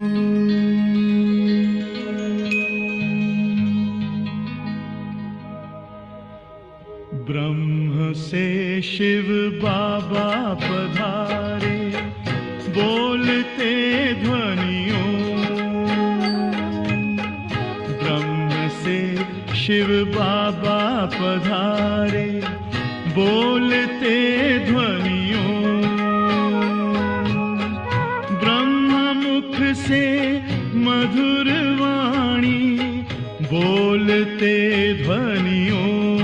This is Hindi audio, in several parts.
ब्रह्म से शिव बाबा पधारे, बोलते ध्वनियों। ब्रह्म से शिव बाबा पधारे, बोलते ध्वनियों। ब्रह्म मुख से मधुर वाणी, बोलते ध्वनियों।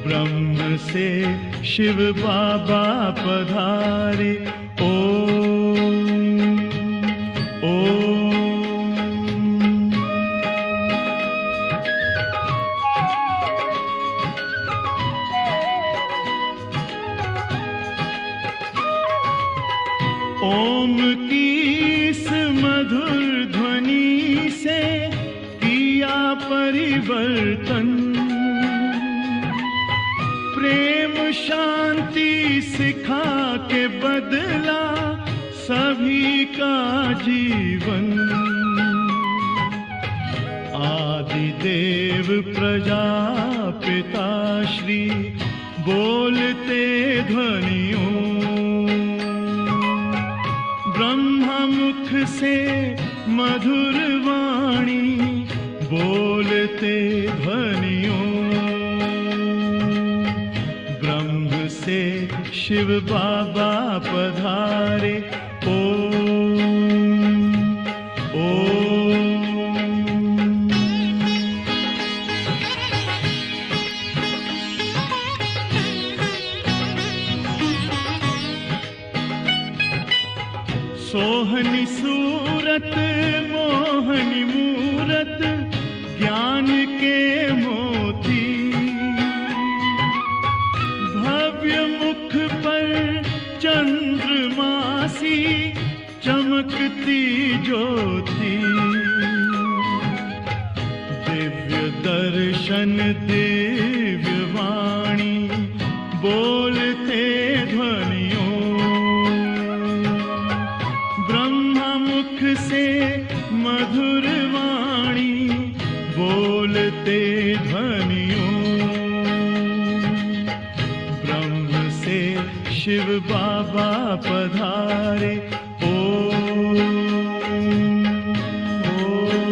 ब्रह्म से शिव बाबा पधारे, ओम ओम। ओम की इस मधुर ध्वनि से किया परिवर्तन। प्रेम शांति सिखा के बदला सभी का जीवन। आदिदेव प्रजापिता श्री बोलते ध्वनियों। ब्रह्म मुख से मधुर वाणी, बोलते ध्वनियों। ब्रह्म से शिव बाबा पधारे, ओम ओम। सोहनी सूरत मोहनी मूरत, ज्ञान के मोती। भव्य मुख पर चंद्रमासी, चमकती ज्योति। दिव्य दर्शन दिव्य वाणी, बोलते ध्वनियों। मुख से मधुर वाणी, बोलते ध्वनियों। ब्रह्म से शिव बाबा पधारे, ओम ओम।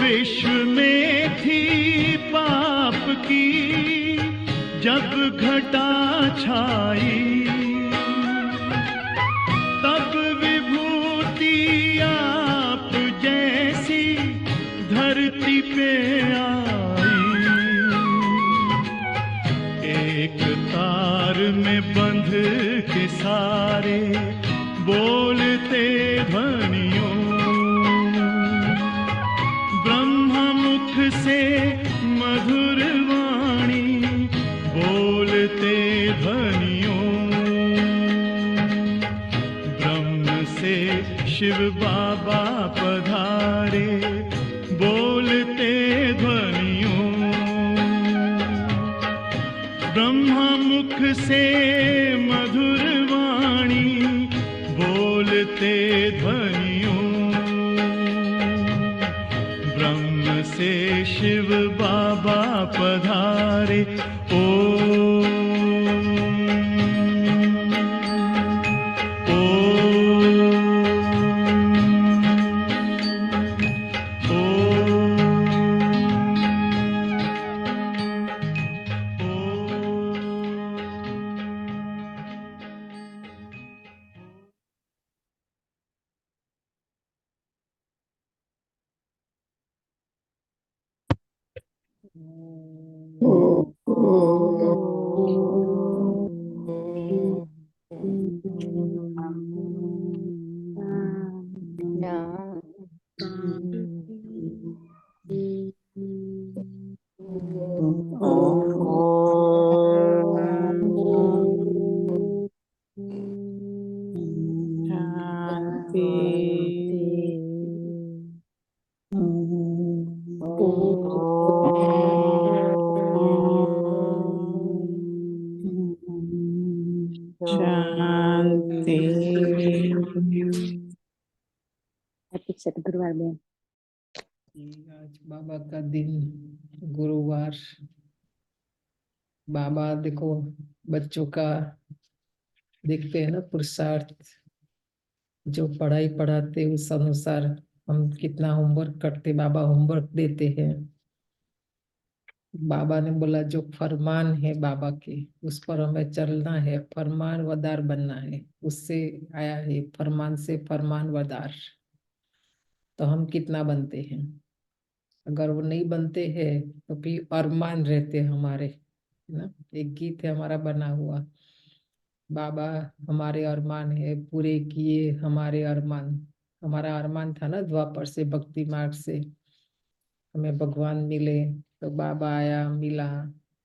विश्व में थी पाप की जब घटा छाई, तब विभूति आप जैसी धरती पे आई। एक तार में बंध के सारे, बोलते ध्वनियों। से मधुर वाणी, बोलते ध्वनियों। ब्रह्म से शिव बाबा पधारे, बोलते ध्वनियों। ब्रह्म मुख से मधुर वाणी, बोलते ध्वनियों। से शिव बाबा पधारे, ओम शांति। हैप्पी सतगुरुवार में। आज बाबा का दिन, गुरुवार। बाबा देखो बच्चों का देखते हैं ना पुरुषार्थ, जो पढ़ाई पढ़ाते उस अनुसार हम कितना होमवर्क करते, बाबा होमवर्क देते हैं। बाबा ने बोला जो फरमान है बाबा के उस पर हमें चलना है, फरमानवदार बनना है। उससे आया है फरमान से फरमानवदार। तो हम कितना बनते हैं? अगर वो नहीं बनते हैं तो फिर अरमान रहते हैं हमारे, है ना। एक गीत है हमारा बना हुआ, बाबा हमारे अरमान है पूरे किए हमारे अरमान। हमारा अरमान था ना द्वापर से भक्ति मार्ग से हमें भगवान मिले, तो बाबा आया मिला,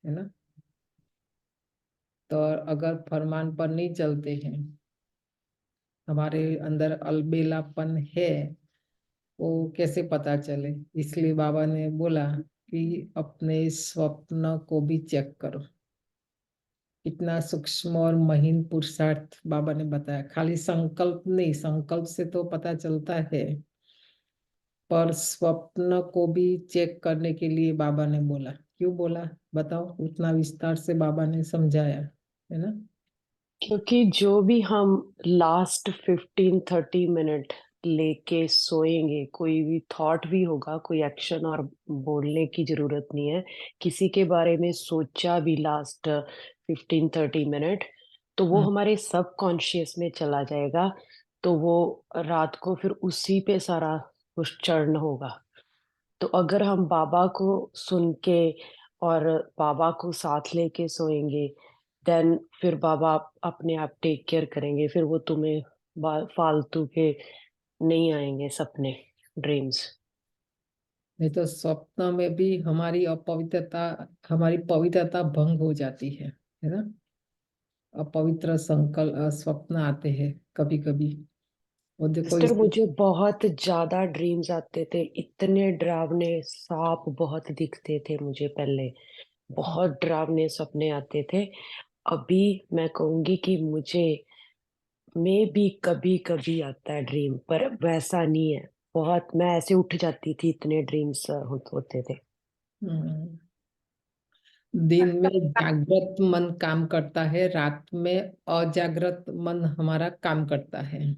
है ना। तो अगर फरमान पर नहीं चलते हैं, हमारे अंदर अलबेलापन है, वो कैसे पता चले? इसलिए बाबा ने बोला कि अपने स्वप्न को भी चेक करो। इतना सूक्ष्म और महीन पुरुषार्थ बाबा ने बताया। खाली संकल्प नहीं, संकल्प से तो पता चलता है, पर स्वप्न को भी चेक करने के लिए बाबा ने बोला। क्यों बोला बताओ? उतना विस्तार से बाबा ने समझाया, है ना। क्योंकि जो भी हम लास्ट 15-30 मिनट लेके सोएंगे, कोई भी थॉट भी होगा, कोई एक्शन और बोलने की जरूरत नहीं है। किसी के बारे में सोचा भी लास्ट 15-30 मिनट, तो वो हमारे सब कॉन्शियस में चला जाएगा। तो वो रात को फिर उसी पे सारा कुछ चढ़न होगा। तो अगर हम बाबा को सुन के और बाबा को साथ लेके सोएंगे, देन फिर बाबा अपने आप टेक केयर करेंगे। फिर वो तुम्हें फालतू के नहीं आएंगे सपने, ड्रीम्स। नहीं तो स्वप्न में भी हमारी अपवित्रता, हमारी पवित्रता भंग हो जाती है ना। अपवित्र संकल्प स्वप्न आते हैं कभी कभी। वो देखो सिस्टर, इस मुझे बहुत ज्यादा ड्रीम्स आते थे, इतने डरावने सांप बहुत दिखते थे मुझे पहले, बहुत डरावने सपने आते थे। अभी मैं कहूंगी कि मुझे में भी कभी कभी आता है ड्रीम, पर वैसा नहीं है। बहुत मैं ऐसे उठ जाती थी, इतने ड्रीम्स होते थे। हम्म, दिन में जागृत मन काम करता है, रात में अजागृत मन हमारा काम करता है।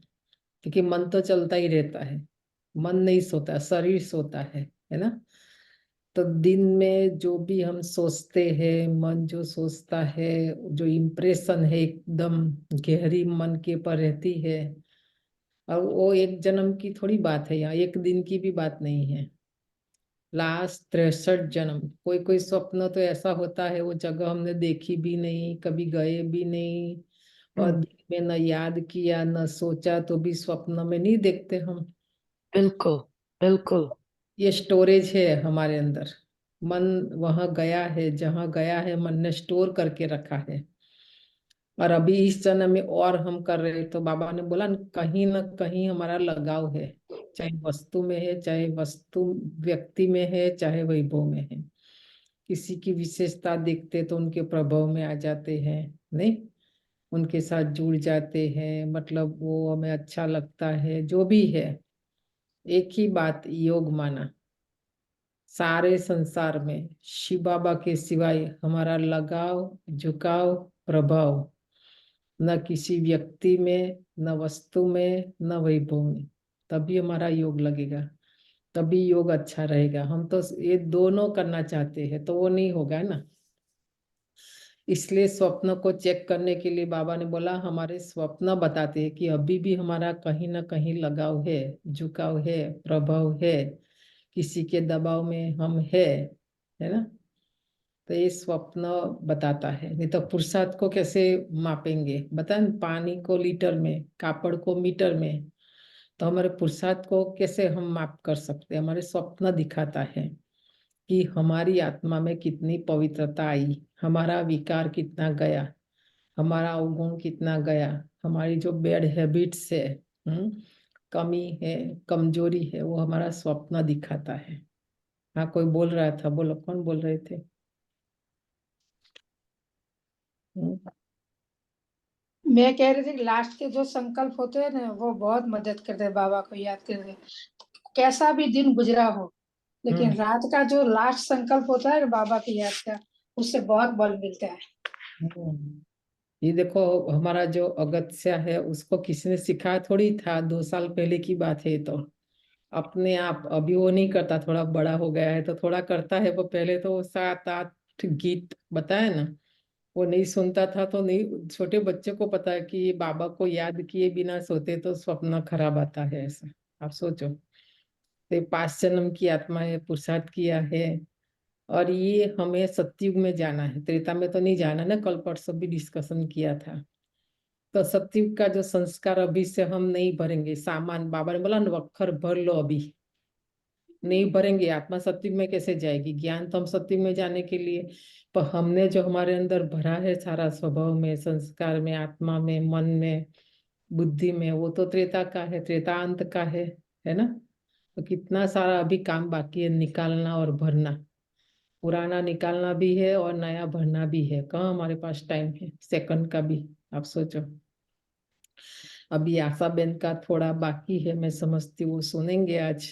क्योंकि मन तो चलता ही रहता है, मन नहीं सोता, शरीर सोता है ना। तो दिन में जो भी हम सोचते हैं, मन जो सोचता है, जो इम्प्रेशन है एकदम गहरी मन के पर रहती है। और वो एक जन्म की थोड़ी बात है, यहाँ एक दिन की भी बात नहीं है। लास्ट 63 जन्म। कोई कोई स्वप्न तो ऐसा होता है वो जगह हमने देखी भी नहीं, कभी गए भी नहीं, और दिन में न याद किया न सोचा, तो भी स्वप्न में नहीं देखते हम। बिल्कुल बिल्कुल। ये स्टोरेज है हमारे अंदर। मन वहां गया है, जहां गया है मन ने स्टोर करके रखा है। और अभी इस जन्म में और हम कर रहे हैं, तो बाबा ने बोला कहीं ना कहीं हमारा लगाव है। चाहे वस्तु में है, चाहे वस्तु व्यक्ति में है, चाहे वैभव में है। किसी की विशेषता देखते तो उनके प्रभाव में आ जाते हैं, नहीं, उनके साथ जुड़ जाते हैं, मतलब वो हमें अच्छा लगता है। जो भी है, एक ही बात योग माना। सारे संसार में शिव बाबा के सिवाय हमारा लगाव, झुकाव, प्रभाव न किसी व्यक्ति में, न वस्तु में, न वैभव में। तभी हमारा योग लगेगा, तभी योग अच्छा रहेगा। हम तो ये दोनों करना चाहते हैं, तो वो नहीं होगा ना। इसलिए स्वप्न को चेक करने के लिए बाबा ने बोला हमारे स्वप्न बताते हैं कि अभी भी हमारा कहीं ना कहीं लगाव है, झुकाव है, प्रभाव है, किसी के दबाव में हम है ना। तो ये स्वप्न बताता है। नहीं तो पुरुषार्थ को कैसे मापेंगे? बता, पानी को लीटर में, कापड़ को मीटर में, तो हमारे पुरुषार्थ को कैसे हम माप कर सकते हैं? हमारे स्वप्न दिखाता है कि हमारी आत्मा में कितनी पवित्रता आई, हमारा विकार कितना गया, हमारा अवगुण कितना गया, हमारी जो बैड हैबिट्स है, कमी है, कमजोरी है, वो हमारा स्वप्न दिखाता है। हाँ, कोई बोल रहा था, बोलो कौन बोल रहे थे? हम्म, मैं कह रही थी कि लास्ट के जो संकल्प होते हैं ना वो बहुत मदद करते हैं बाबा को याद करने। कैसा भी दिन गुजरा हो, लेकिन हम्म, रात का जो लास्ट संकल्प होता है बाबा की याद का, उससे बहुत बल मिलता है। ये देखो, हमारा जो अगत्या है उसको किसी ने सिखाया थोड़ी था, 2 साल पहले की बात है। तो अपने आप अभी वो नहीं करता, थोड़ा बड़ा हो गया है तो थोड़ा करता है। वो पहले तो 7-8 गीत बताया ना, वो नहीं सुनता था। तो नहीं, छोटे बच्चे को पता है कि ये बाबा को याद किए बिना सोते तो स्वप्न खराब आता है, ऐसा आप सोचो। तो 5 जन्म की आत्मा है, पुरुषार्थ किया है। और ये हमें सतयुग में जाना है, त्रेता में तो नहीं जाना ना, कल परसों भी डिस्कशन किया था। तो सतयुग का जो संस्कार अभी से हम नहीं भरेंगे, सामान बाबा ने बोला ना, वक्खर भर लो, अभी नहीं भरेंगे आत्मा सतयुग में कैसे जाएगी? ज्ञान तो हम सतयुग में जाने के लिए, पर हमने जो हमारे अंदर भरा है सारा, स्वभाव में, संस्कार में, आत्मा में, मन में, बुद्धि में, वो तो त्रेता का है, त्रेता अंत का है ना? तो कितना सारा अभी काम बाकी है निकालना और भरना। पुराना निकालना भी है और नया भरना भी है। कहाँ हमारे पास टाइम है सेकंड का भी? आप सोचो। अभी आशा बेन का थोड़ा बाकी है, मैं समझती हूँ, वो सुनेंगे आज।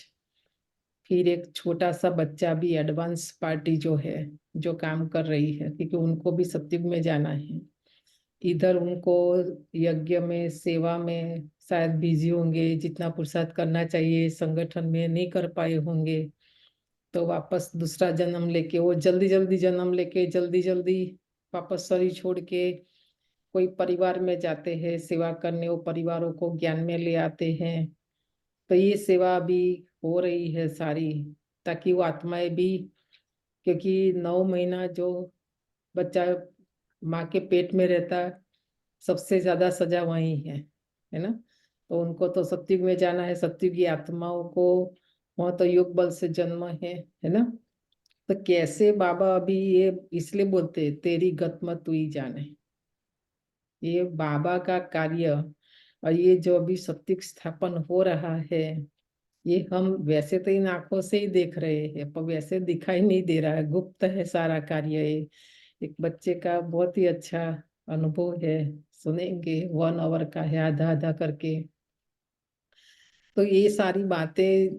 फिर एक छोटा सा बच्चा भी, एडवांस पार्टी जो है, जो काम कर रही है, क्योंकि उनको भी सतयुग में जाना है। इधर उनको यज्ञ में, सेवा में शायद बिजी होंगे, जितना पुरुषार्थ करना चाहिए संगठन में नहीं कर पाए होंगे। तो वापस दूसरा जन्म लेके, वो जल्दी जल्दी जन्म लेके जल्दी जल्दी वापस शरीर छोड़ के कोई परिवार में जाते हैं सेवा करने, वो परिवारों को ज्ञान में ले आते हैं। तो ये सेवा भी हो रही है सारी, ताकि वो आत्माएं भी, क्योंकि 9 महीना जो बच्चा माँ के पेट में रहता है, सबसे ज्यादा सजा वही है ना? तो उनको तो सतयुग में जाना है, सतयुग की आत्माओं को वहाँ तो योग बल से जन्म है ना? तो कैसे बाबा अभी ये इसलिए बोलते हैं, तेरी गत मत तू ही जाने। ये बाबा का कार्य। और ये जो अभी सत्युग स्थापन हो रहा है, ये हम वैसे तो इन आंखों से ही देख रहे हैं, पर वैसे दिखाई नहीं दे रहा है, गुप्त है सारा कार्य ये। एक बच्चे का बहुत ही अच्छा अनुभव है, सुनेंगे, 1 आवर का है, आधा आधा करके। तो ये सारी बातें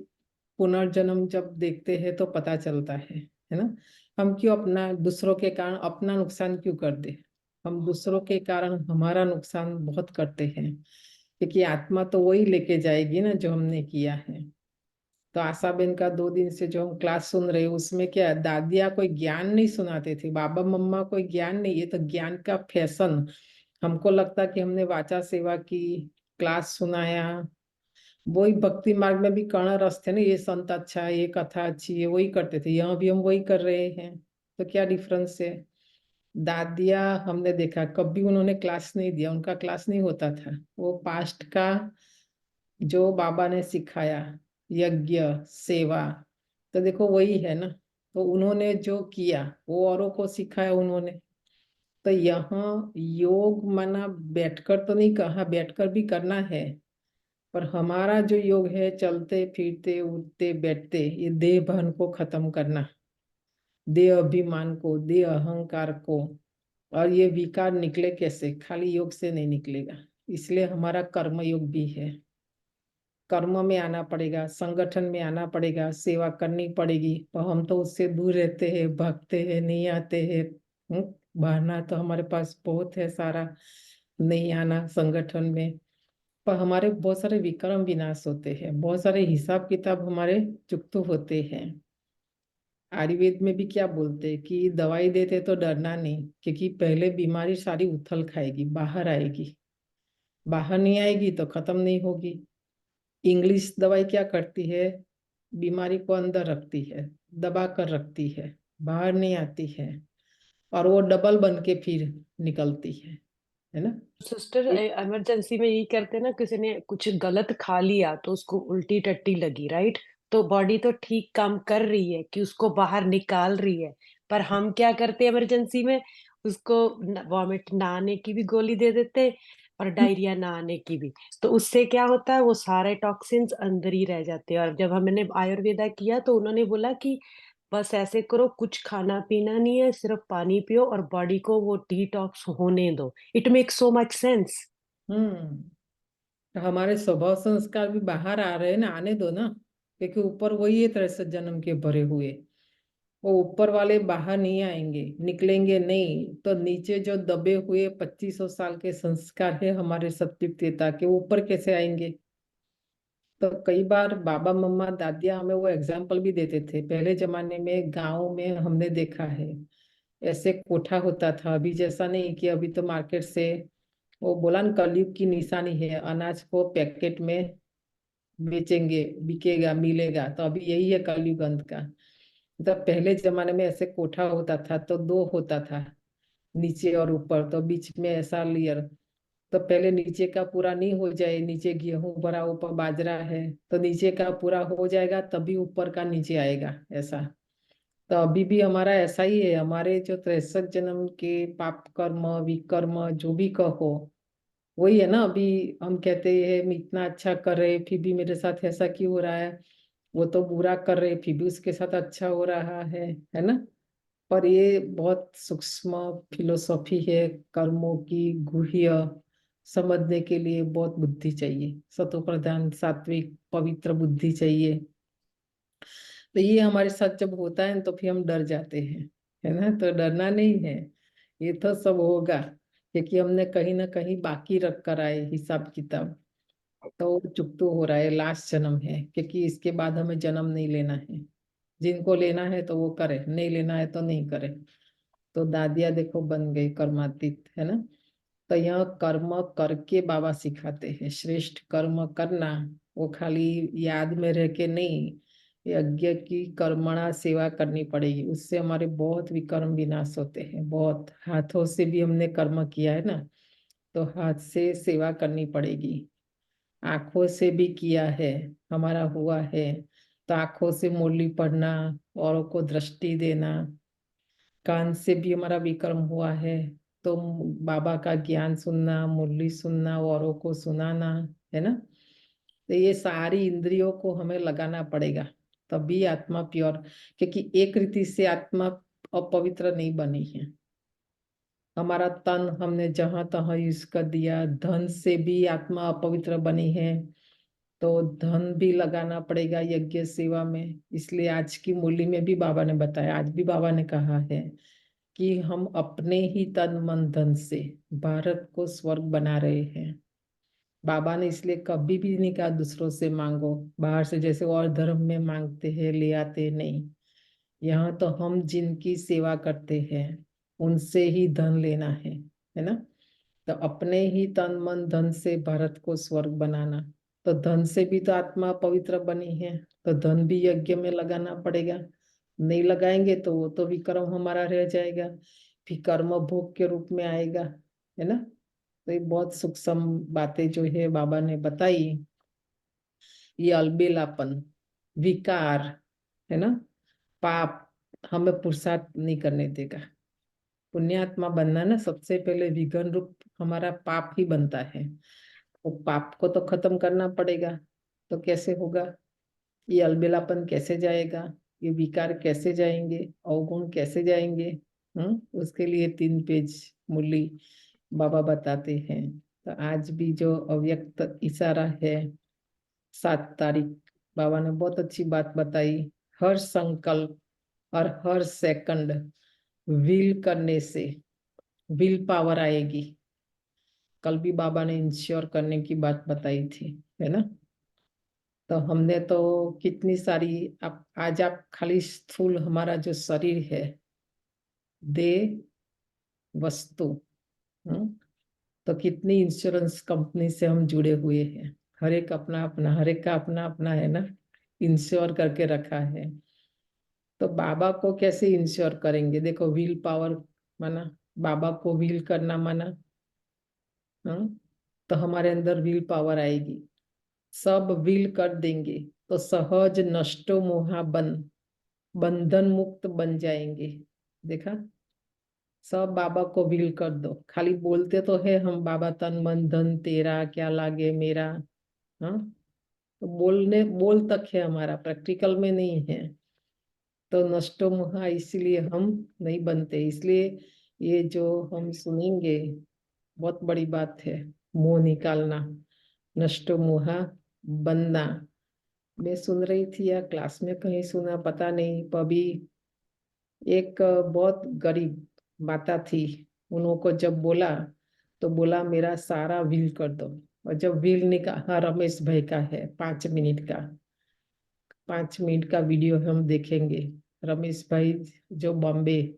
पुनर्जन्म जब देखते हैं तो पता चलता है ना? हम क्यों अपना, दूसरों के कारण अपना नुकसान क्यों कर दे? हम दूसरों के कारण हमारा नुकसान बहुत करते हैं, क्योंकि आत्मा तो वही लेके जाएगी ना जो हमने किया है। तो आशा बेन का 2 दिन से जो हम क्लास सुन रहे हैं, उसमें क्या है, दादिया कोई ज्ञान नहीं सुनाते थे, बाबा मम्मा कोई ज्ञान नहीं, ये तो ज्ञान का फैशन। हमको लगता कि हमने वाचा सेवा की, क्लास सुनाया, वही भक्ति मार्ग में भी कर्ण रस थे ना, ये संत अच्छा है, ये कथा अच्छी है, वही करते थे। यहाँ भी हम वही कर रहे हैं, तो क्या डिफरेंस है? दादिया हमने देखा कभी उन्होंने क्लास नहीं दिया, उनका क्लास नहीं होता था। वो पास्ट का जो बाबा ने सिखाया, यज्ञ, सेवा, तो देखो वही है ना। तो उन्होंने जो किया वो औरों को सिखाया उन्होंने। तो यहाँ योग माना बैठकर तो नहीं कहा, बैठकर भी करना है, पर हमारा जो योग है, चलते फिरते उठते बैठते, ये देह भान को खत्म करना, देह अभिमान को, देह अहंकार को। और ये विकार निकले कैसे? खाली योग से नहीं निकलेगा। इसलिए हमारा कर्म योग भी है। कर्म में आना पड़ेगा, संगठन में आना पड़ेगा, सेवा करनी पड़ेगी, पर हम तो उससे दूर रहते हैं, भागते हैं, नहीं आते हैं। बहाना तो हमारे पास बहुत है सारा, नहीं आना संगठन में। पर हमारे बहुत सारे विक्रम विनाश होते हैं, बहुत सारे हिसाब किताब हमारे चुकते होते हैं। आयुर्वेद में भी क्या बोलते हैं कि दवाई देते तो डरना नहीं, क्योंकि पहले बीमारी सारी उथल खाएगी, बाहर आएगी। बाहर नहीं आएगी तो खत्म नहीं होगी। इंग्लिश दवाई क्या करती है? बीमारी को अंदर रखती है, दबा कर रखती है, बाहर नहीं आती है, और वो डबल बन के फिर निकलती है ना? सिस्टर, इमरजेंसी में यही करते हैं ना, किसी ने कुछ गलत खा लिया तो उसको उल्टी टट्टी लगी, राइट? तो बॉडी तो ठीक काम कर रही है कि उसको बाहर निकाल रही है, पर हम क्या करते हैं इमरजेंसी में? उसको वॉमिट ना आने की भी गोली दे देते और डायरिया ना आने की भी। तो उससे क्या होता है, वो सारे टॉक्सिन्स अंदर ही रह जाते हैं। और जब हमने आयुर्वेदा किया तो उन्होंने बोला कि बस ऐसे करो, कुछ खाना पीना नहीं है, सिर्फ पानी पियो और बॉडी को वो डिटॉक्स होने दो। It makes so much sense. Hmm. तो हमारे स्वभाव संस्कार भी बाहर आ रहे हैं ना, आने दो ना, क्योंकि ऊपर वही है 63 जन्म के भरे हुए। वो ऊपर वाले बाहर नहीं आएंगे, निकलेंगे नहीं, तो नीचे जो दबे हुए 2500 साल के संस्कार है हमारे सत्युक्तता के, वो ऊपर कैसे आएंगे? तो कई बार बाबा मम्मा दादिया हमें वो एग्जाम्पल भी देते थे। पहले जमाने में गाँव में हमने देखा है ऐसे कोठा होता था, अभी जैसा नहीं कि अभी तो मार्केट से वो बोला न, कलयुग की निशानी है, अनाज को पैकेट में बेचेंगे, बिकेगा, मिलेगा। तो अभी यही है कलयुग अंत का। तो पहले जमाने में ऐसे कोठा होता था तो दो होता था, नीचे और ऊपर, तो बीच में ऐसा लेयर। तो पहले नीचे का पूरा नहीं हो जाए, नीचे गेहूं भरा ऊपर बाजरा है, तो नीचे का पूरा हो जाएगा तभी ऊपर का नीचे आएगा, ऐसा। तो अभी भी हमारा ऐसा ही है, हमारे जो 63 जन्म के पाप कर्म विकर्म जो भी कहो, वही है ना। अभी हम कहते हैं मैं इतना अच्छा कर रहे फिर भी मेरे साथ ऐसा क्यों हो रहा है, वो तो बुरा कर रहे फिर भी उसके साथ अच्छा हो रहा है ना। पर ये बहुत सूक्ष्म फिलोसॉफी है, कर्मों की गुह्य समझने के लिए बहुत बुद्धि चाहिए, सतो प्रधान सात्विक पवित्र बुद्धि चाहिए। तो ये हमारे साथ जब होता है तो फिर हम डर जाते हैं, है ना। तो डरना नहीं है, ये तो सब होगा, क्योंकि हमने कहीं ना कहीं बाकी रख कर आए हिसाब किताब। तो चुकतो हो रहा है, लास्ट जन्म है, क्योंकि इसके बाद हमें जन्म नहीं लेना है। जिनको लेना है तो वो करे, नहीं लेना है तो नहीं करे। तो दादिया देखो बन गई कर्मातीत, है ना। तो यह कर्म करके बाबा सिखाते हैं, श्रेष्ठ कर्म करना। वो खाली याद में रह के नहीं, यज्ञ की कर्मणा सेवा करनी पड़ेगी, उससे हमारे बहुत विकर्म विनाश होते हैं। बहुत हाथों से भी हमने कर्म किया है ना, तो हाथ से सेवा करनी पड़ेगी। आंखों से भी किया है, हमारा हुआ है, तो आंखों से मुरली पढ़ना, औरों को दृष्टि देना। कान से भी हमारा विकर्म हुआ है, तो बाबा का ज्ञान सुनना, मुरली सुनना, औरों को सुनाना, है ना। तो ये सारी इंद्रियों को हमें लगाना पड़ेगा, तभी आत्मा प्योर। क्योंकि एक रीति से आत्मा अपवित्र नहीं बनी है। हमारा तन हमने जहां तहां यूज कर दिया, धन से भी आत्मा अपवित्र बनी है, तो धन भी लगाना पड़ेगा यज्ञ सेवा में। इसलिए आज की मूली में भी बाबा ने बताया, आज भी बाबा ने कहा है कि हम अपने ही तन मन धन से भारत को स्वर्ग बना रहे हैं। बाबा ने इसलिए कभी भी नहीं कहा दूसरों से मांगो, बाहर से जैसे और धर्म में मांगते हैं ले आते, नहीं। यहाँ तो हम जिनकी सेवा करते हैं उनसे ही धन लेना है ना। तो अपने ही तन मन धन से भारत को स्वर्ग बनाना। तो धन से भी तो आत्मा पवित्र बनी है, तो धन भी यज्ञ में लगाना पड़ेगा। नहीं लगाएंगे तो वो तो विकर्म हमारा रह जाएगा, फिर कर्म भोग के रूप में आएगा, है ना। तो ये बहुत सूक्ष्म बातें जो है बाबा ने बताई। ये अलबेलापन, विकार, है ना, पाप हमें पुरुषार्थ नहीं करने देगा। पुण्यात्मा बनना ना, सबसे पहले विघन रूप हमारा पाप ही बनता है। वो पाप को तो खत्म करना पड़ेगा। तो कैसे होगा? ये अलबेलापन कैसे जाएगा, ये विकार कैसे जाएंगे, अवगुण कैसे जाएंगे? उसके लिए 3 पेज मुरली बाबा बताते हैं। तो आज भी जो अव्यक्त इशारा है, 7 तारीख, बाबा ने बहुत अच्छी बात बताई। हर संकल्प और हर सेकंड विल करने से विल पावर आएगी। कल भी बाबा ने इंश्योर करने की बात बताई थी, है ना। तो हमने तो कितनी सारी, आज आप खाली स्थूल हमारा जो शरीर है, देह, वस्तु, हम्म, तो कितनी इंश्योरेंस कंपनी से हम जुड़े हुए हैं। हर एक अपना अपना, हर एक का अपना अपना, है ना, इंश्योर करके रखा है। तो बाबा को कैसे इंश्योर करेंगे? देखो, विल पावर माना, बाबा को विल करना माना, हाँ, तो हमारे अंदर विल पावर आएगी, सब विल कर देंगे तो सहज नष्टो मोहा बंधन मुक्त बन जाएंगे। देखा, सब बाबा को विल कर दो। खाली बोलते तो है हम, बाबा तन मन धन तेरा क्या लागे मेरा, हाँ, तो बोलने बोल तक है हमारा, प्रैक्टिकल में नहीं है। तो नष्टो मोहा इसलिए हम नहीं बनते। इसलिए ये जो हम सुनेंगे बहुत बड़ी बात है, मोह निकालना, नष्टो मोहा बनना। मैं सुन रही थी या क्लास में कहीं सुना पता नहीं, अभी एक बहुत गरीब माता थी, उनको जब बोला तो बोला मेरा सारा बिल कर दो। और जब बिल निकाला, रमेश भाई का है 5 मिनट का, 5 मिनट का वीडियो हम देखेंगे। रमेश भाई जो बॉम्बे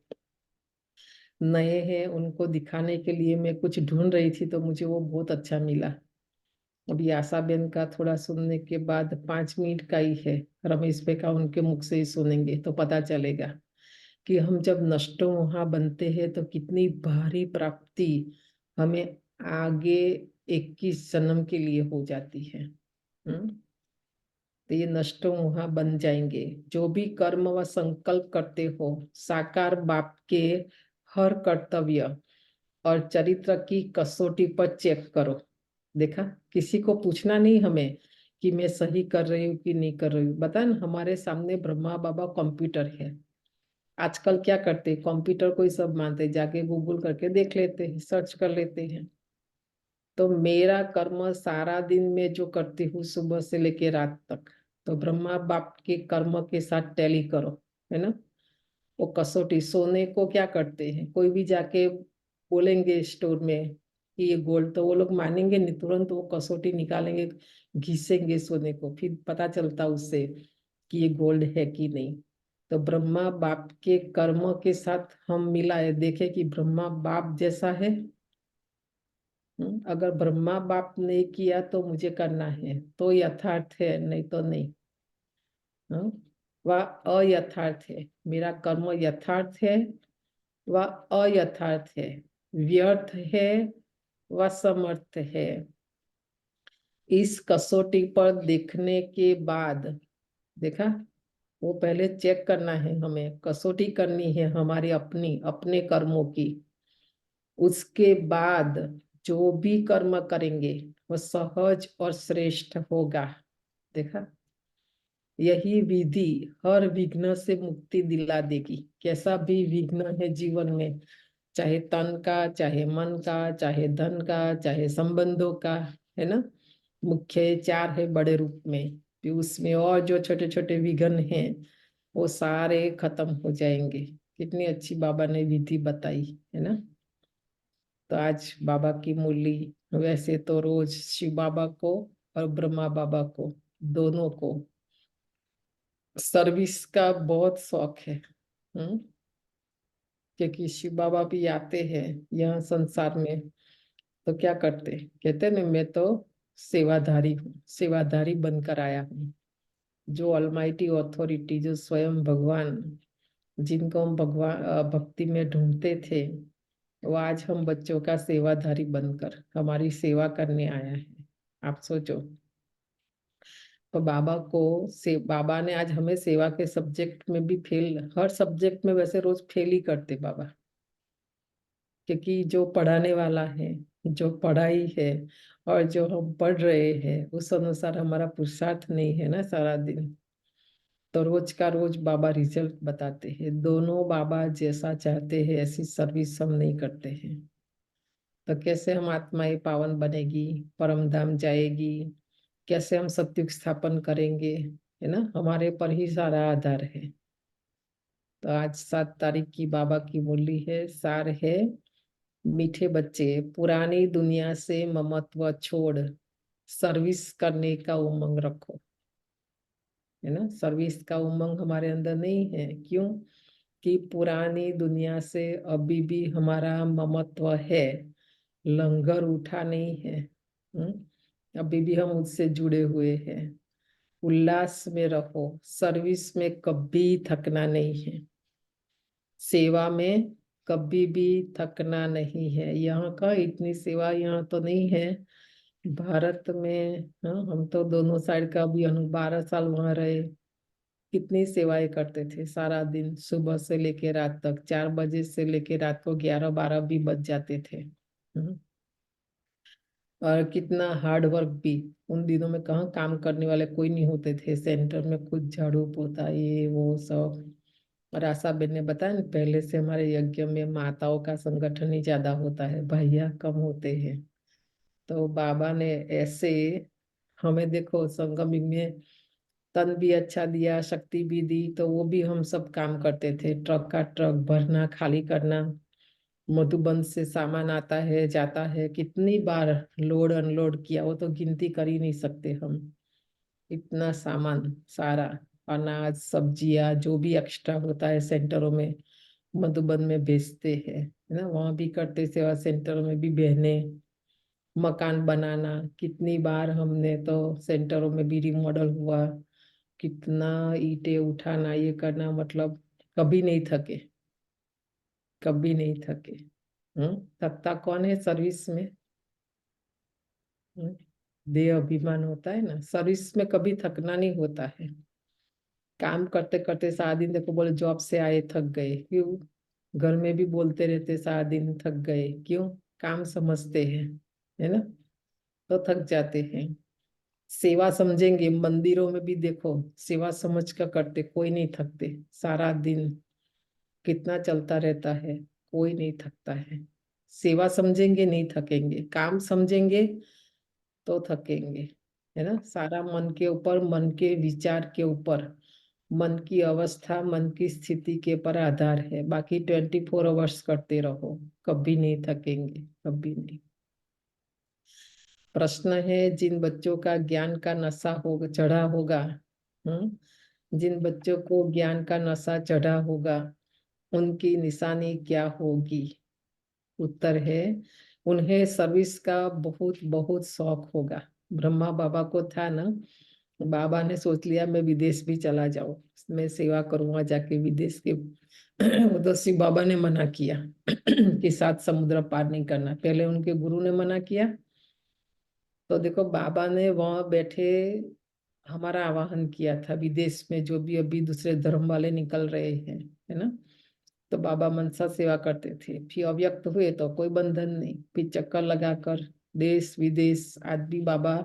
नए हैं, उनको दिखाने के लिए मैं कुछ ढूंढ रही थी तो मुझे वो बहुत अच्छा मिला। अभी आशा बेन का थोड़ा सुनने के बाद 5 मिनट का ही है, रमेश भाई का उनके मुख से ही सुनेंगे तो पता चलेगा कि हम जब नष्टो वहां बनते हैं तो कितनी भारी प्राप्ति हमें आगे 21 जन्म के लिए हो जाती है। तो ये नष्टो वहां बन जाएंगे। जो भी कर्म व संकल्प करते हो, साकार बाप के हर कर्तव्य और चरित्र की कसौटी पर चेक करो। देखा, किसी को पूछना नहीं हमें कि मैं सही कर रही हूँ कि नहीं कर रही हूँ। बता न, हमारे सामने ब्रह्मा बाबा कंप्यूटर है। आजकल क्या करते हैं, कंप्यूटर को ही सब मानते हैं, जाके गूगल करके देख लेते हैं, सर्च कर लेते हैं। तो मेरा कर्म सारा दिन में जो करती हूँ सुबह से लेके रात तक, तो ब्रह्मा बाप के कर्म के साथ टैली करो, है ना। वो कसौटी, सोने को क्या करते हैं, कोई भी जाके बोलेंगे स्टोर में कि ये गोल्ड, तो वो लोग मानेंगे नहीं, तुरंत वो कसौटी निकालेंगे, घिसेंगे सोने को, फिर पता चलता उससे कि ये गोल्ड है कि नहीं। तो ब्रह्मा बाप के कर्म के साथ हम मिलाए, देखे कि ब्रह्मा बाप जैसा है। अगर ब्रह्मा बाप ने किया तो मुझे करना है तो यथार्थ है, नहीं तो नहीं। हाँ? वह अयथार्थ है, मेरा कर्म यथार्थ है वह अयथार्थ है, व्यर्थ है वह समर्थ है। इस कसौटी पर देखने के बाद, देखा, वो पहले चेक करना है, हमें कसौटी करनी है हमारी अपनी अपने कर्मों की। उसके बाद जो भी कर्म करेंगे वह सहज और श्रेष्ठ होगा। देखा, यही विधि हर विघ्न से मुक्ति दिला देगी। कैसा भी विघ्न है जीवन में, चाहे तन का, चाहे मन का, चाहे धन का, चाहे संबंधों का, है ना। मुख्य 4 है बड़े रूप में, फिर उसमें और जो छोटे छोटे विघ्न हैं वो सारे खत्म हो जाएंगे। कितनी अच्छी बाबा ने विधि बताई, है ना। तो आज बाबा की मुरली, वैसे तो रोज शिव बाबा को और ब्रह्मा बाबा को, दोनों को सर्विस का बहुत शौक है। क्योंकि शिव बाबा भी आते हैं यहाँ संसार में, तो क्या करते, कहते ना मैं तो सेवाधारी हूँ, सेवाधारी बनकर आया हूँ। जो ऑलमाइटी अथॉरिटी, जो स्वयं भगवान, जिनको हम भगवान भक्ति में ढूंढते थे, वो आज हम बच्चों का सेवाधारी बनकर हमारी सेवा करने आया है। आप सोचो, तो बाबा को से बाबा ने आज हमें सेवा के सब्जेक्ट में भी फेल, हर सब्जेक्ट में वैसे रोज फेल ही करते बाबा। क्योंकि जो पढ़ाने वाला है, जो पढ़ाई है और जो हम पढ़ रहे हैं उस अनुसार हमारा पुरुषार्थ नहीं है ना सारा दिन, तो रोज का रोज बाबा रिजल्ट बताते हैं। दोनों बाबा जैसा चाहते हैं ऐसी सर्विस हम नहीं करते हैं, तो कैसे हम आत्माएं पावन बनेगी, परम धाम जाएगी, कैसे हम सत्युग स्थापन करेंगे, है ना। हमारे पर ही सारा आधार है। तो आज 7 तारीख की बाबा की मुरली है, सार है, मीठे बच्चे पुरानी दुनिया से ममत्व छोड़ सर्विस करने का उमंग रखो, है ना। सर्विस का उमंग हमारे अंदर नहीं है, क्यों कि पुरानी दुनिया से अभी भी हमारा ममत्व है, लंगर उठा नहीं है। अभी भी हम उससे जुड़े हुए हैं। उल्लास में रहो, सर्विस में कभी थकना नहीं है, सेवा में कभी भी थकना नहीं है। यहाँ का इतनी सेवा यहाँ तो नहीं है भारत में। हाँ, हम तो दोनों साइड का भी 12 साल वहाँ रहे, कितनी सेवाएं करते थे सारा दिन, सुबह से लेके रात तक, 4 बजे से लेके रात को 11-12 भी बज जाते थे। और कितना हार्ड वर्क भी, उन दिनों में कहाँ काम करने वाले कोई नहीं होते थे, सेंटर में खुद झाड़ू पोता ये वो सब, और आशा बेन ने बताया ना, पहले से हमारे यज्ञ में माताओं का संगठन ही ज्यादा होता है, भैया कम होते हैं। तो बाबा ने ऐसे हमें देखो संगम में तन भी अच्छा दिया, शक्ति भी दी, तो वो भी हम सब काम करते थे, ट्रक का ट्रक भरना, खाली करना। मधुबन से सामान आता है जाता है, कितनी बार लोड अनलोड किया, वो तो गिनती कर ही नहीं सकते हम। इतना सामान सारा, अनाज सब्जियां जो भी एक्स्ट्रा होता है सेंटरों में, मधुबन में बेचते हैं, है ना, वहां भी करते, सेवा सेंटरों में भी बहने, मकान बनाना, कितनी बार हमने तो सेंटरों में भी रिमॉडल हुआ, कितना ईंटें उठाना, ये करना, मतलब कभी नहीं थके, कभी नहीं थके। थकता कौन है सर्विस में? हम्म, देह अभिमान होता है ना, सर्विस में कभी थकना नहीं होता है। काम करते करते सारा दिन, देखो बोले जॉब से आए थक गए, क्यों? घर में भी बोलते रहते सारा दिन थक गए, क्यों? काम समझते हैं, है ना, तो थक जाते हैं। सेवा समझेंगे, मंदिरों में भी देखो सेवा समझ कर करते, कोई नहीं थकते, सारा दिन कितना चलता रहता है, कोई नहीं थकता है। सेवा समझेंगे नहीं थकेंगे, काम समझेंगे तो थकेंगे, है ना। सारा मन के ऊपर, मन के विचार के ऊपर, मन की अवस्था, मन की स्थिति के पर आधार है। बाकी 24 आवर्स करते रहो, कभी नहीं थकेंगे, कभी नहीं। प्रश्न है, जिन बच्चों का ज्ञान का नशा हो चढ़ा होगा, जिन बच्चों को ज्ञान का नशा चढ़ा होगा, उनकी निशानी क्या होगी? उत्तर है, उन्हें सर्विस का बहुत बहुत शौक होगा। ब्रह्मा बाबा को था ना, बाबा ने सोच लिया मैं विदेश भी चला जाऊं, मैं सेवा करूंगा जाके विदेश के। वो तो शिव बाबा ने मना किया कि 7 समुद्र पार नहीं करना, पहले उनके गुरु ने मना किया। तो देखो बाबा ने वहां बैठे हमारा आवाहन किया था, विदेश में जो भी अभी दूसरे धर्म वाले निकल रहे हैं, है ना, तो बाबा मनसा सेवा करते थे। फिर अव्यक्त हुए तो कोई बंधन नहीं, फिर चक्कर लगाकर देश विदेश आज भी बाबा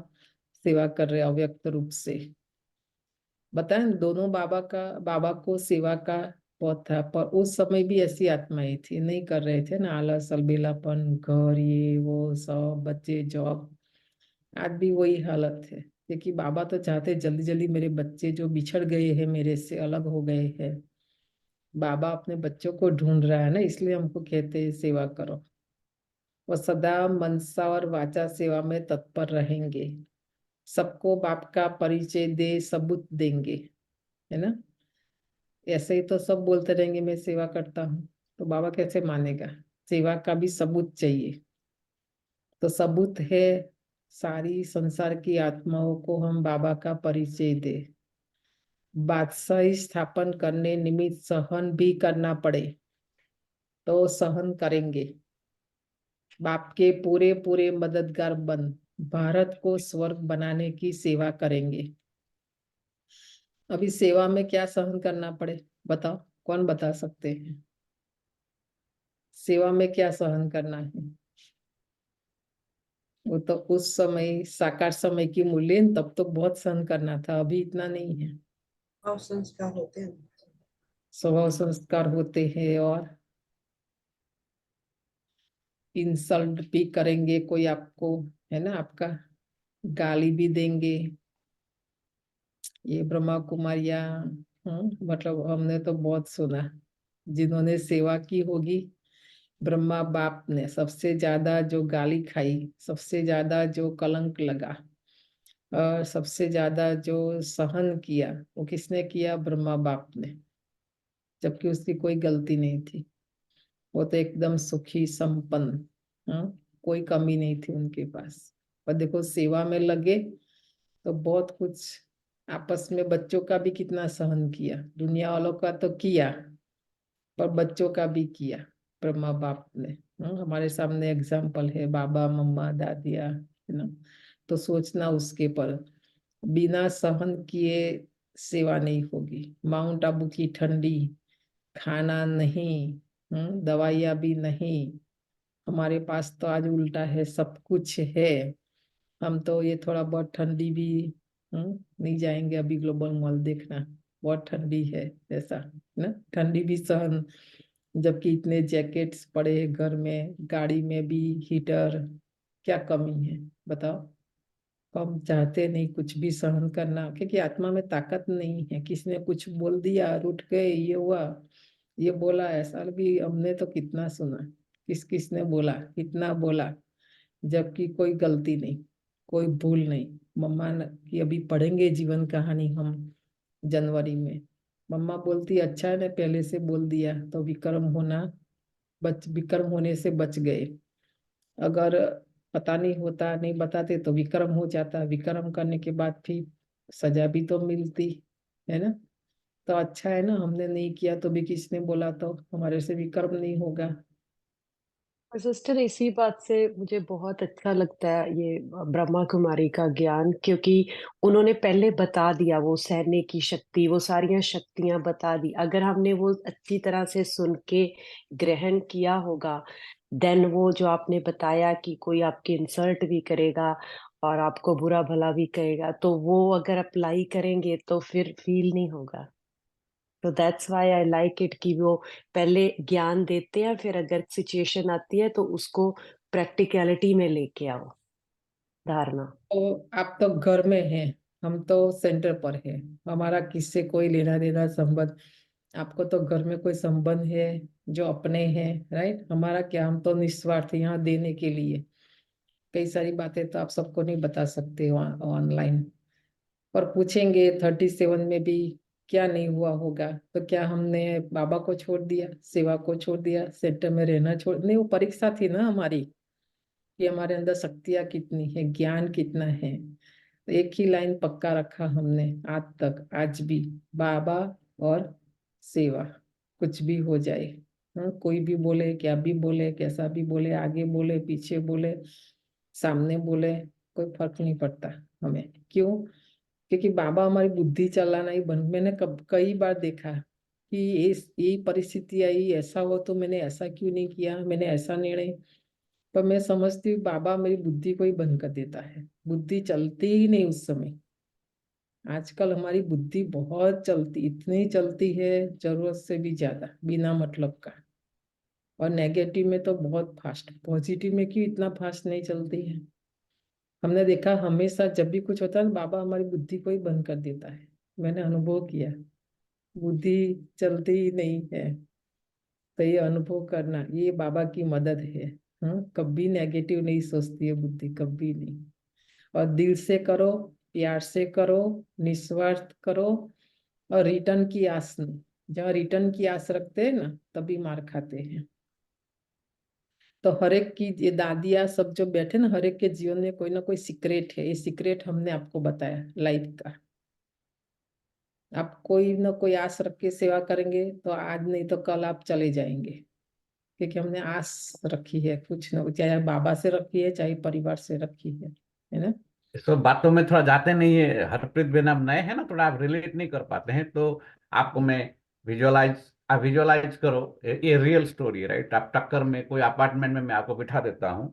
सेवा कर रहे अव्यक्त रूप से। बताएं, दोनों बाबा का, बाबा को सेवा का बहुत था, पर उस समय भी ऐसी आत्माएं थी, नहीं कर रहे थे ना, आलस अलबेलापन, घर ये वो सब, बच्चे जॉब, आज भी वही हालत है। क्योंकि बाबा तो चाहते जल्दी जल्दी मेरे बच्चे जो बिछड़ गए हैं, मेरे से अलग हो गए हैं, बाबा अपने बच्चों को ढूंढ रहा है ना, इसलिए हमको कहते हैं सेवा करो। वो सदा मनसा और वाचा सेवा में तत्पर रहेंगे, सबको बाप का परिचय दे सबूत देंगे, है ना। ऐसे ही तो सब बोलते रहेंगे मैं सेवा करता हूँ, तो बाबा कैसे मानेगा? सेवा का भी सबूत चाहिए। तो सबूत है, सारी संसार की आत्माओं को हम बाबा का परिचय दे, बादशाही स्थापन करने निमित्त सहन भी करना पड़े तो सहन करेंगे। बाप के पूरे पूरे मददगार बन भारत को स्वर्ग बनाने की सेवा करेंगे। अभी सेवा में क्या सहन करना पड़े, बताओ, कौन बता सकते हैं? सेवा में क्या सहन करना है? वो तो उस समय साकार समय की मूल्य, तब तो बहुत सहन करना था, अभी इतना नहीं है। और संस्कार होते हैं। स्वभाव संस्कार होते हैं, और इंसल्ट भी करेंगे कोई आपको, है ना, आपका गाली भी देंगे। ये ब्रह्मा कुमारियां, मतलब हमने तो बहुत सुना, जिन्होंने सेवा की होगी, ब्रह्मा बाप ने सबसे ज्यादा जो गाली खाई, सबसे ज्यादा जो कलंक लगा, और सबसे ज्यादा जो सहन किया, वो किसने किया? ब्रह्मा बाप ने, जबकि उसकी कोई गलती नहीं थी। वो तो एकदम सुखी संपन्न, कोई कमी नहीं थी उनके पास। पर देखो सेवा में लगे तो बहुत कुछ, आपस में बच्चों का भी कितना सहन किया, दुनिया वालों का तो किया, पर बच्चों का भी किया ब्रह्मा बाप ने। हमारे सामने एग्जाम्पल है, बाबा मम्मा दादिया, है ना। तो सोचना उसके पर, बिना सहन किए सेवा नहीं होगी। माउंट आबू की ठंडी, खाना नहीं, दवाइयाँ भी नहीं, हमारे पास तो आज उल्टा है, सब कुछ है। हम तो ये थोड़ा बहुत ठंडी भी नहीं जाएंगे अभी ग्लोबल मॉल देखना, बहुत ठंडी है, ऐसा ना, ठंडी भी सहन, जबकि इतने जैकेट्स पड़े घर में, गाड़ी में भी हीटर, क्या कमी है बताओ। हम चाहते नहीं कुछ भी सहन करना, क्योंकि आत्मा में ताकत नहीं है। किसी ने कुछ बोल दिया और उठ गए, ये हुआ, ये बोला, ऐसा भी हमने तो कितना सुना, किस किस ने बोला, कितना बोला, जबकि कोई गलती नहीं, कोई भूल नहीं। मम्मा की अभी पढ़ेंगे जीवन कहानी हम जनवरी में। मम्मा बोलती अच्छा है ना पहले से बोल दिया, तो विक्रम होने से बच गए। अगर पता नहीं होता, नहीं बताते तो विक्रम हो जाता, विक्रम करने के बाद फिर सजा भी तो मिलती है ना। तो अच्छा है ना, हमने नहीं किया तो भी किसने बोला तो हमारे से विक्रम नहीं होगा। और सिस्टर, इसी बात से मुझे बहुत अच्छा लगता है ये ब्रह्मा कुमारी का ज्ञान, क्योंकि उन्होंने पहले बता दिया, वो सैन्य की शक्ति, वो सारियां शक्तियां बता दी। अगर हमने वो अच्छी तरह से सुन के ग्रहण किया होगा, देन वो जो आपने बताया कि कोई आपकी इंसल्ट भी करेगा और आपको बुरा भला भी कहेगा, तो वो अगर अप्लाई करेंगे तो फिर फील नहीं होगा। तो that's why I like it कि वो पहले ज्ञान देते हैं, फिर अगर सिचुएशन आती है तो उसको प्रैक्टिकलिटी में लेके आओ, धारणा। तो आप तो घर में हैं, हम तो सेंटर पर हैं, हमारा किससे कोई लेना देना संबंध। आपको तो घर में कोई संबंध है जो अपने हैं, राइट। हमारा क्या, हम तो निस्वार्थ यहाँ देने के लिए। कई सारी बातें तो आप सबको नहीं बता सकते ऑनलाइन, पर पूछेंगे 37 में भी क्या नहीं हुआ होगा, तो क्या हमने बाबा को छोड़ दिया, सेवा को छोड़ दिया, सेंटर में रहना छोड़ नहीं। वो परीक्षा थी ना हमारी, कि हमारे अंदर शक्तियाँ कितनी है, ज्ञान कितना है। तो एक ही लाइन पक्का रखा हमने आज तक, आज भी, बाबा और सेवा। कुछ भी हो जाए, हाँ, कोई भी बोले, क्या भी बोले, कैसा भी बोले, आगे बोले, पीछे बोले, सामने बोले, कोई फर्क नहीं पड़ता हमें। क्यों? क्योंकि बाबा हमारी बुद्धि चलाना ही बन। मैंने कब कई बार देखा कि ये परिस्थिति आई, ऐसा हो तो मैंने ऐसा क्यों नहीं किया, मैंने ऐसा निर्णय। पर मैं समझती हूँ बाबा मेरी बुद्धि को ही बंद कर देता है, बुद्धि चलती ही नहीं उस समय। आजकल हमारी बुद्धि बहुत चलती, इतनी चलती है जरूरत से भी ज्यादा, बिना मतलब का। और नेगेटिव में तो बहुत फास्ट, पॉजिटिव में क्यों इतना फास्ट नहीं चलती है। हमने देखा हमेशा जब भी कुछ होता है बाबा हमारी बुद्धि को ही बंद कर देता है। मैंने अनुभव किया, बुद्धि चलती ही नहीं है। तो ये अनुभव करना, ये बाबा की मदद है। हाँ, कभी नेगेटिव नहीं सोचती है बुद्धि, कभी नहीं। और दिल से करो, प्यार से करो, निस्वार्थ करो, और रिटर्न की आस नहीं। जहाँ रिटर्न की आस रखते हैं ना, तभी मार खाते हैं। तो हर एक की, ये दादिया सब जो बैठे ना, हर एक के जीवन में कोई ना कोई सीक्रेट है। ये सीक्रेट हमने आपको बताया लाइफ का। आप कोई ना कोई आस रख के सेवा करेंगे तो आज नहीं तो कल आप चले जाएंगे, क्योंकि हमने आस रखी है कुछ ना कुछ, चाहे बाबा से रखी है, चाहे परिवार से रखी है ना। इस सब बातों में थोड़ा जाते नहीं है हरप्रीत बेन, आप नए हैं ना, थोड़ा आप रिलेट नहीं कर पाते हैं, तो आपको मैं आप विजुअलाइज करो, ये रियल स्टोरी है, राइट। आप टक्कर में कोई अपार्टमेंट में मैं आपको बिठा देता हूँ,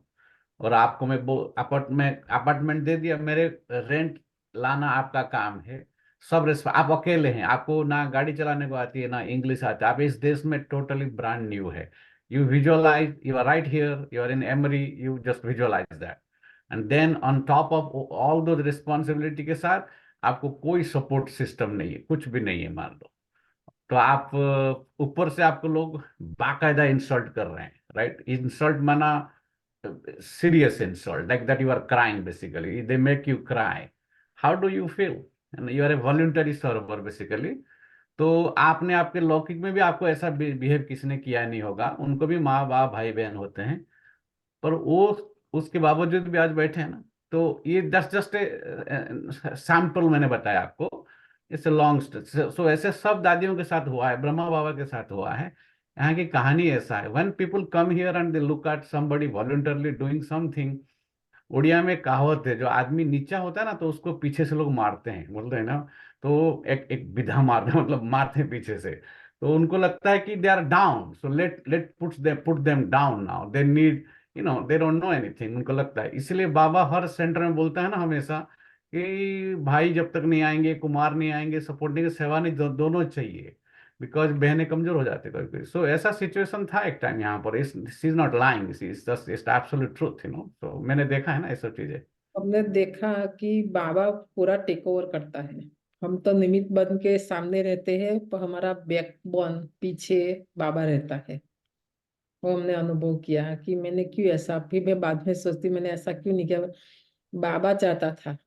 और आपको मैं वो अपार्टमेंट दे दिया, मेरे रेंट लाना आपका काम है। सब आप अकेले हैं, आपको ना गाड़ी चलाने को आती है, ना इंग्लिश आती है, आप इस देश में टोटली ब्रांड न्यू है। You visualize, you are right here, you are in Emory, you just visualize that, and then on top of all दो रिस्पॉन्सिबिलिटी के साथ आपको कोई सपोर्ट सिस्टम नहीं है, कुछ भी नहीं है मान लो, तो आप ऊपर से आपको लोग बाकायदा इंसल्ट कर रहे हैं, राइट। इंसल्ट माना serious insult, like that you are crying, basically they make you cry. How do you feel? And you are a voluntary server basically. तो आपने आपके लौकिक में भी आपको ऐसा बिहेव किसी ने किया नहीं होगा, उनको भी माँ बाप भाई बहन होते हैं, पर वो उसके बावजूद भी आज बैठे हैं ना। तो ये जस्ट सैंपल मैंने बताया आपको, इट्स लॉन्ग। सो ऐसे सब दादियों के साथ हुआ है, ब्रह्मा बाबा के साथ हुआ है। यहाँ की कहानी ऐसा है, when people come here and they look at somebody voluntarily doing something. Odia में कहावत है, जो आदमी नीचा होता है ना तो उसको पीछे से लोग मारते हैं, बोलते हैं ना, तो एक एक विधा मारते हैं, मतलब मारते हैं पीछे से। तो उनको लगता है कि they are down, so let let put them down now, they need, they don't know anything, उनको लगता है। इसलिए बाबा हर सेंटर में बोलता है ना हमेशा कि भाई जब तक नहीं आएंगे, कुमार नहीं आएंगे, सपोर्टिंग सेवा नहीं, दोनों चाहिए, बिकॉज बहनें कमजोर हो जाते कभी कभी। सो ऐसा सिचुएशन था एक टाइम यहाँ पर। This is not lying, this is just it's absolute truth, तो मैंने देखा है ना ये सब चीजें। हमने देखा कि बाबा पूरा टेक ओवर करता है। हम तो निमित्त बन के सामने रहते हैं, पर हमारा बैकबोन पीछे बाबा रहता है। वो हमने अनुभव किया कि मैंने क्यों ऐसा, फिर मैं बाद में सोचती मैंने ऐसा क्यों नहीं किया। बाबा चाहता था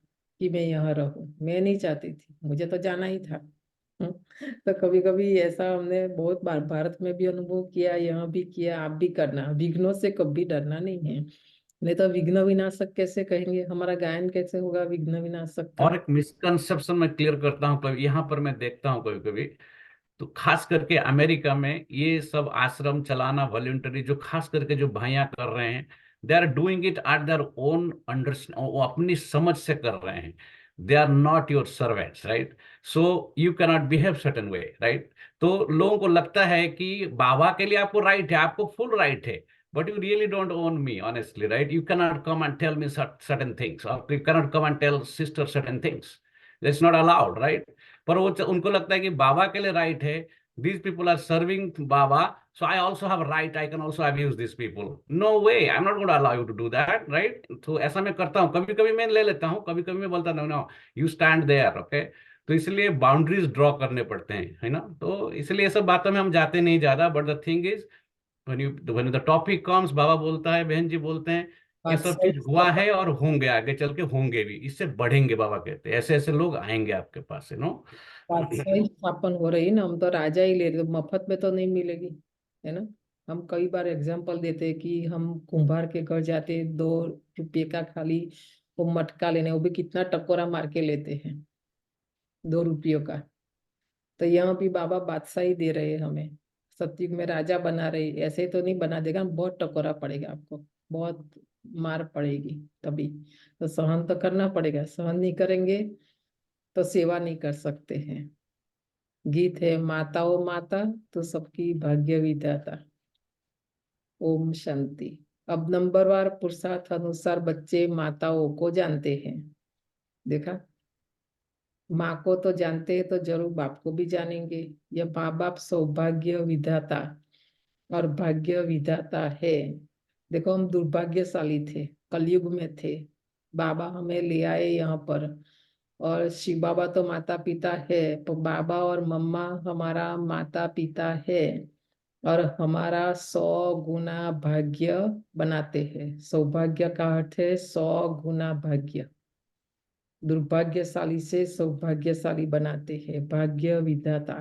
कि मैं यहाँ रहूं, मैं नहीं चाहती थी, मुझे तो जाना ही था। तो कभी कभी ऐसा हमने बहुत बार भारत में भी अनुभव किया, यहाँ भी किया। आप भी करना, विघ्नों से कभी डरना नहीं है। नहीं तो विघ्न विनाशक कैसे कहेंगे, हमारा गायन कैसे होगा विघ्न विनाशक का। और एक मिसकंसेप्शन मैं क्लियर करता हूँ, कभी यहाँ पर मैं देखता हूँ कभी कभी, तो खास करके अमेरिका में ये सब आश्रम चलाना वॉलंटरी, जो खास करके जो भाइयां कर रहे हैं, they are doing it at their own understand, वो अपनी समझ से कर रहे हैं। They are not your servants, right? So you cannot behave certain way, right? तो लोगों को लगता है कि बाबा के लिए आपको राइट है, आपको फुल राइट है, but you really don't own me, honestly, right? You cannot come and tell me certain things, or you cannot come and tell sister certain things. That's not allowed, right? पर वो उनको लगता है कि बाबा के लिए राइट है, these people are serving Baba, so I also have a right, I can also abuse these people. No way, I'm not going to allow you to do that, right? तो ऐसा मैं करता हूँ, कभी कभी मैं ले लेता हूँ, कभी कभी मैं बोलता हूँ no, you stand there, okay? तो इसलिए बाउंड्रीज ड्रॉ करने पड़ते हैं, है ना? तो इसलिए ये सब बातों में हम जाते नहीं ज्यादा, but the thing is when the topic comes, बाबा बोलता है, बहन जी बोलते हैं, ये बात सब सही चीज हुआ है और होंगे, आगे चल के होंगे भी, इससे बढ़ेंगे। बाबा कहते हैं ऐसे ऐसे लोग आएंगे आपके पास, बात सही स्थापन हो रही ना। हम तो राजा ही ले रहे, मफत में तो नहीं मिलेगी, है ना। हम कई बार एग्जाम्पल देते हैं कि हम कुंभार के घर जाते, 2 रुपये का खाली वो मटका लेने, वो भी कितना टकोरा मार के लेते हैं, 2 रुपयों का। तो यहाँ भी बाबा बादशाही दे रहे हैं हमें, सतयुग में राजा बना रहे। ऐसे तो नहीं बना देगा, बहुत टकोरा पड़ेगा आपको, बहुत मार पड़ेगी, तभी तो सहन तो करना पड़ेगा। सहन नहीं करेंगे तो सेवा नहीं कर सकते हैं। गीत है, माता ओ माता तो सबकी भाग्य विधाता। ओम शांति। अब नंबरवार पुरुषार्थ अनुसार बच्चे माताओं को जानते हैं। देखा, माँ को तो जानते हैं तो जरूर बाप को भी जानेंगे। यह माँ बाप सौभाग्य विधाता और भाग्य विधाता है। देखो, हम दुर्भाग्यशाली थे, कलयुग में थे, बाबा हमें ले आए यहाँ पर। और शिव बाबा तो माता पिता है, तो बाबा और मम्मा हमारा माता पिता है, और हमारा 100 गुना भाग्य बनाते हैं। सौभाग्य का अर्थ है 100 गुना भाग्य। दुर्भाग्यशाली से सौभाग्यशाली बनाते हैं। भाग्य विधाता,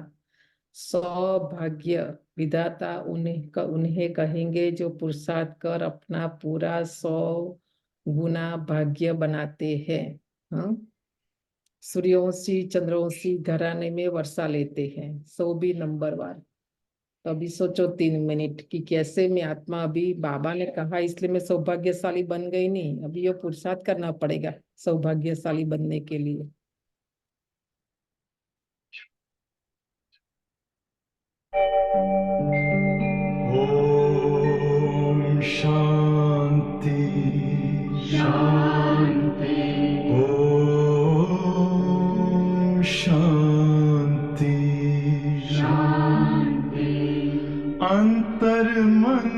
सौभाग्य विधाता उन्हें कहेंगे जो पुरुषार्थ कर अपना पूरा 100 गुना भाग्य बनाते हैं। हाँ, सूर्यवंशी चंद्रवंशी घराने में वर्षा लेते हैं, 100 भी नंबरवार। तो अभी सोचो 3 मिनट कि कैसे मैं आत्मा, अभी बाबा ने कहा इसलिए मैं सौभाग्यशाली बन गई नहीं, अभी ये पुरुषार्थ करना पड़ेगा सौभाग्यशाली बनने के लिए। ओम शांति शांति, ओम शांति शांति। अंतर मन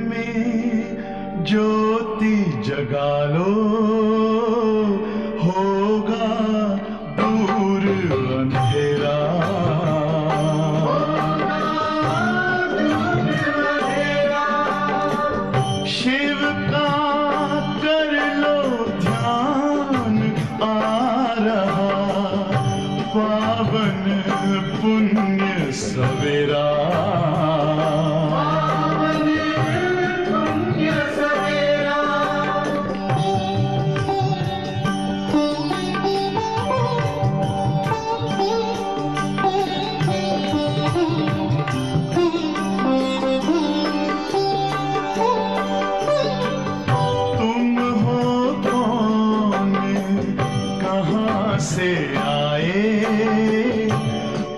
में ज्योति जगा लो, होगा दूर अंधेरा। शिव का कर लो ध्यान, आ रहा पावन पुण्य सवेरा। तुम हो कौन, कहाँ से आए,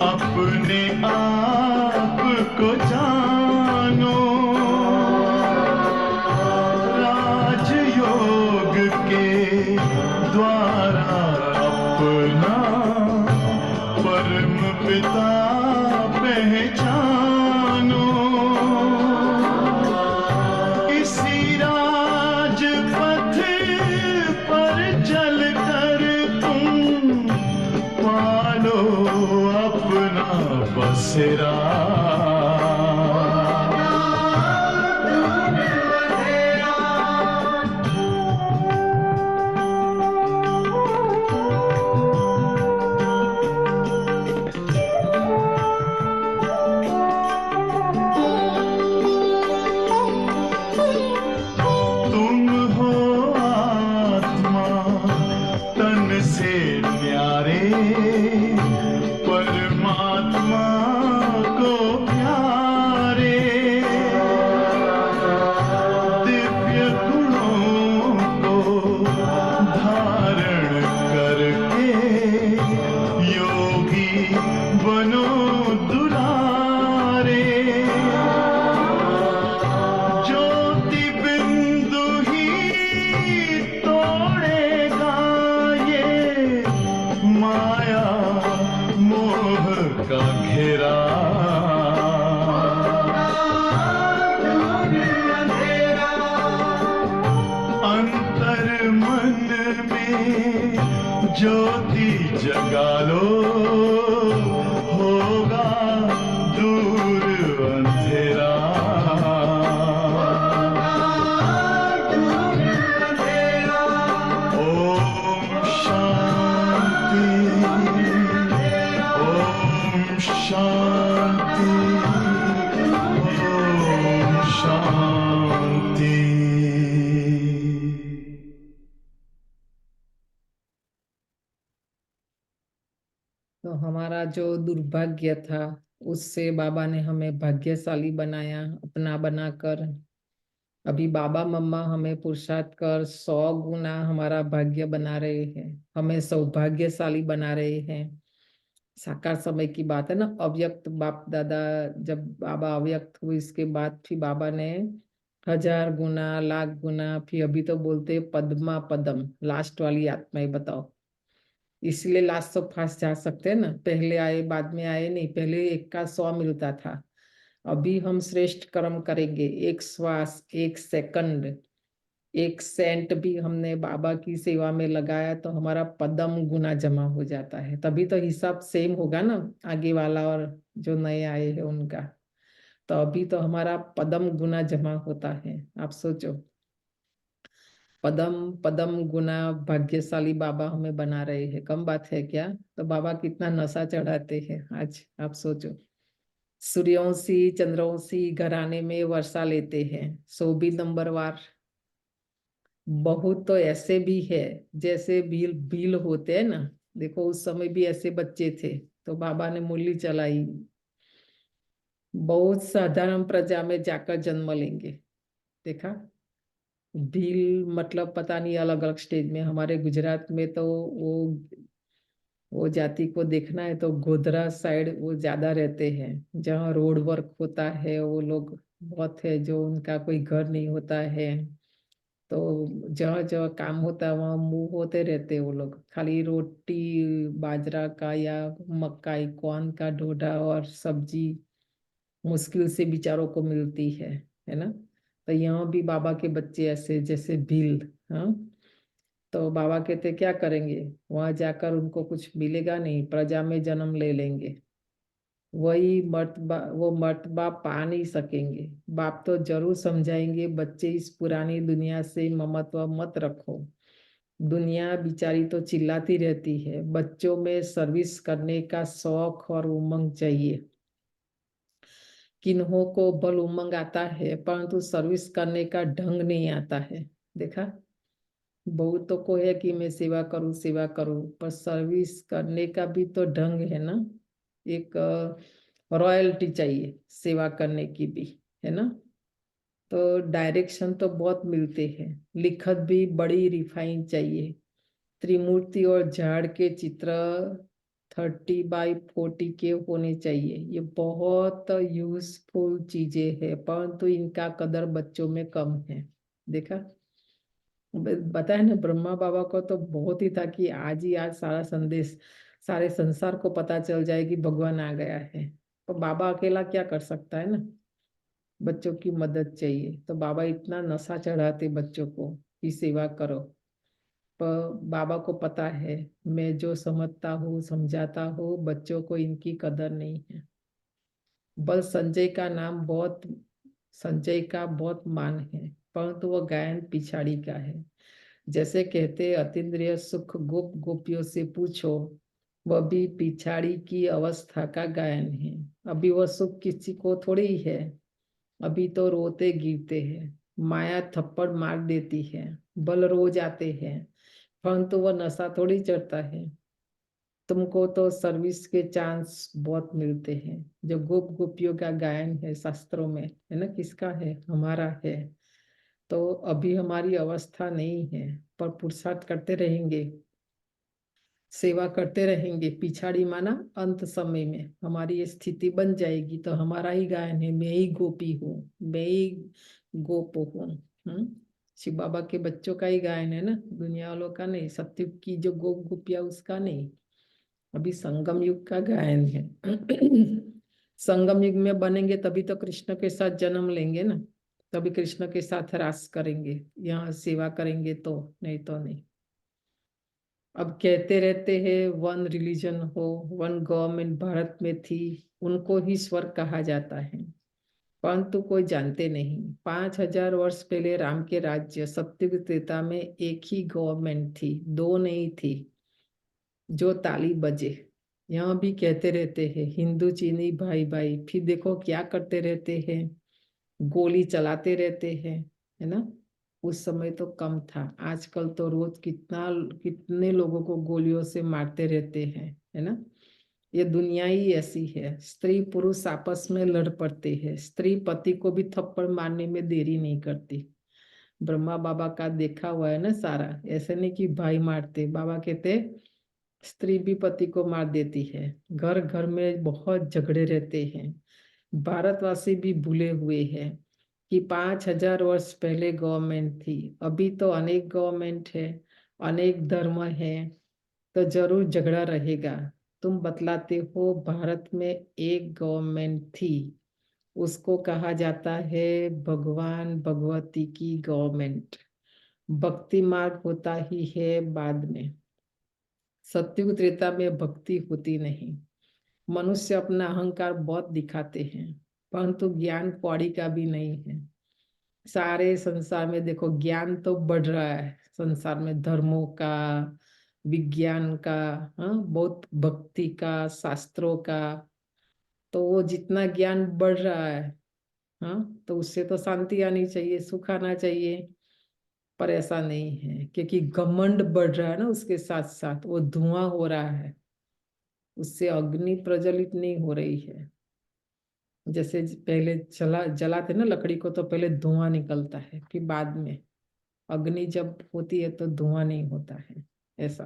अपने आप को जानो। राजयोग के द्वारा ज्योति जगा लो, होगा दूर अंधेरा। ओम शांति, ओम शांति, ओम शांति। तो हमारा जो दुर्भाग्य था उससे बाबा ने हमें भाग्यशाली बनाया अपना बनाकर। अभी बाबा मम्मा हमें पुरुषार्थ कर 100 गुना हमारा भाग्य बना रहे हैं, हमें सौभाग्यशाली बना रहे हैं। साकार समय की बात है ना, अव्यक्त बाप दादा जब बाबा अव्यक्त हुए इसके बाद फिर बाबा ने 1000 गुना 1,00,000 गुना, फिर अभी तो बोलते पद्मा पदम, लास्ट वाली आत्माएं बताओ। इसलिए लास्ट तो फास्ट जा सकते हैं ना, पहले आए बाद में आए नहीं, पहले 1 का 100 मिलता था। अभी हम श्रेष्ठ कर्म करेंगे, 1 श्वास 1 सेकंड 1 सेंट भी हमने बाबा की सेवा में लगाया तो हमारा पदम गुना जमा हो जाता है। तभी तो हिसाब सेम होगा ना आगे वाला और जो नए आए हैं उनका। तो अभी तो हमारा पदम गुना जमा होता है। आप सोचो, पदम पदम गुना भाग्यशाली बाबा हमें बना रहे हैं, कम बात है क्या? तो बाबा कितना नशा चढ़ाते हैं आज, आप सोचो। सूर्यवंशी चंद्रवंशी घराने में वर्षा लेते हैं, 120 नंबरवार। बहुत तो ऐसे भी है जैसे भील भील होते हैं ना, देखो उस समय भी ऐसे बच्चे थे तो बाबा ने मुरली चलाई। बहुत साधारण प्रजा में जाकर जन्म लेंगे, देखा? भील मतलब पता नहीं, अलग अलग स्टेज में। हमारे गुजरात में तो वो जाति को देखना है तो गोधरा साइड वो ज्यादा रहते हैं, जहाँ रोड वर्क होता है वो लोग बहुत है, जो उनका कोई घर नहीं होता है। तो जहाँ जहाँ काम होता है वहाँ मुंह होते रहते वो लोग, खाली रोटी बाजरा का या मक्का कौन का ढोढा और सब्जी मुश्किल से बेचारों को मिलती है ना? तो यहाँ भी बाबा के बच्चे ऐसे जैसे भील। हाँ, तो बाबा कहते क्या करेंगे, वहां जाकर उनको कुछ मिलेगा नहीं, प्रजा में जन्म ले लेंगे, वही मर्तबा वो मर्तबा पा नहीं सकेंगे। बाप तो जरूर समझाएंगे, बच्चे इस पुरानी दुनिया से ममत्व मत रखो, दुनिया बिचारी तो चिल्लाती रहती है, बच्चों में सर्विस करने का शौक और उमंग चाहिए। किन्हों को बल उमंग आता है परंतु सर्विस करने का ढंग नहीं आता है, देखा? बहुतों को है कि मैं सेवा करूं, पर सर्विस करने का भी तो ढंग है ना, एक रॉयल्टी चाहिए सेवा करने की भी, है ना? तो डायरेक्शन तो बहुत मिलते हैं, लिखत भी बड़ी रिफाइन चाहिए। त्रिमूर्ति और झाड़ के चित्र 30x40 के होने चाहिए, ये बहुत यूजफुल चीजें हैं परंतु इनका कदर बच्चों में कम है, देखा? बताया ना, ब्रह्मा बाबा को तो बहुत ही था कि आज ही आज सारा संदेश सारे संसार को पता चल जाए कि भगवान आ गया है। तो बाबा अकेला क्या कर सकता है ना, बच्चों की मदद चाहिए। तो बाबा इतना नशा चढ़ाते बच्चों को कि सेवा करो, पर बाबा को पता है मैं जो समझता हूँ समझाता हूँ बच्चों को इनकी कदर नहीं है। बस संजय का बहुत मान है परंतु वह गायन पिछाड़ी का है। जैसे कहते अतीन्द्रिय सुख गोप गोपियों से पूछो, वह भी पिछाड़ी की अवस्था का गायन है। अभी वह सुख किसी को थोड़ी ही है, अभी तो रोते गिरते हैं, माया थप्पड़ मार देती है, बल रो जाते हैं परंतु वह नशा थोड़ी चढ़ता है। तुमको तो सर्विस के चांस बहुत मिलते हैं। जो गोप गोपियों का गायन है शास्त्रों में, है ना, किसका है? हमारा है। तो अभी हमारी अवस्था नहीं है पर पुरुषार्थ करते रहेंगे, सेवा करते रहेंगे। पिछाड़ी माना अंत समय में हमारी ये स्थिति बन जाएगी तो हमारा ही गायन है, मैं ही गोपी हूँ, मैं ही गोप हूँ। शिव बाबा के बच्चों का ही गायन है ना, दुनिया वालों का नहीं। सत्युग की जो गोप गोपिया उसका नहीं, अभी संगम युग का गायन है। संगम युग में बनेंगे तभी तो कृष्ण के साथ जन्म लेंगे ना, तभी कृष्ण के साथ रास करेंगे, यहाँ सेवा करेंगे तो, नहीं तो नहीं। अब कहते रहते हैं वन रिलीजन हो, वन गवर्नमेंट भारत में थी, उनको ही स्वर्ग कहा जाता है, परंतु कोई जानते नहीं 5000 वर्ष पहले राम के राज्य सत्युग त्रेता में एक ही गवर्नमेंट थी, दो नहीं थी। जो ताली बजे, यहाँ भी कहते रहते हैं हिंदू चीनी भाई भाई, फिर देखो क्या करते रहते हैं, गोली चलाते रहते हैं, है ना। उस समय तो कम था, आजकल तो रोज कितने लोगों को गोलियों से मारते रहते हैं, है ना। ये दुनिया ही ऐसी है, स्त्री पुरुष आपस में लड़ पड़ते हैं, स्त्री पति को भी थप्पड़ मारने में देरी नहीं करती। ब्रह्मा बाबा का देखा हुआ है ना सारा, ऐसे नहीं कि भाई मारते, बाबा कहते स्त्री भी पति को मार देती है, घर घर में बहुत झगड़े रहते हैं। भारतवासी भी भूले हुए हैं कि 5000 वर्ष पहले गवर्नमेंट थी, अभी तो अनेक गवर्नमेंट है, अनेक धर्म है, तो जरूर झगड़ा रहेगा। तुम बतलाते हो भारत में एक गवर्नमेंट थी, उसको कहा जाता है भगवान भगवती की गवर्नमेंट। भक्ति मार्ग होता ही है बाद में, सत्युग त्रेता में भक्ति होती नहीं। मनुष्य अपना अहंकार बहुत दिखाते हैं, परंतु ज्ञान कौड़ी का भी नहीं है। सारे संसार में देखो ज्ञान तो बढ़ रहा है, संसार में धर्मों का, विज्ञान का, हाँ, बहुत भक्ति का, शास्त्रों का। तो वो जितना ज्ञान बढ़ रहा है, हाँ, तो उससे तो शांति आनी चाहिए, सुख आना चाहिए। पर ऐसा नहीं है, क्योंकि घमंड बढ़ रहा है ना, उसके साथ साथ वो धुआं हो रहा है, उससे अग्नि प्रज्वलित नहीं हो रही है। जैसे पहले जलाते ना लकड़ी को, तो पहले धुआं निकलता है, फिर बाद में अग्नि जब होती है तो धुआं नहीं होता है, ऐसा।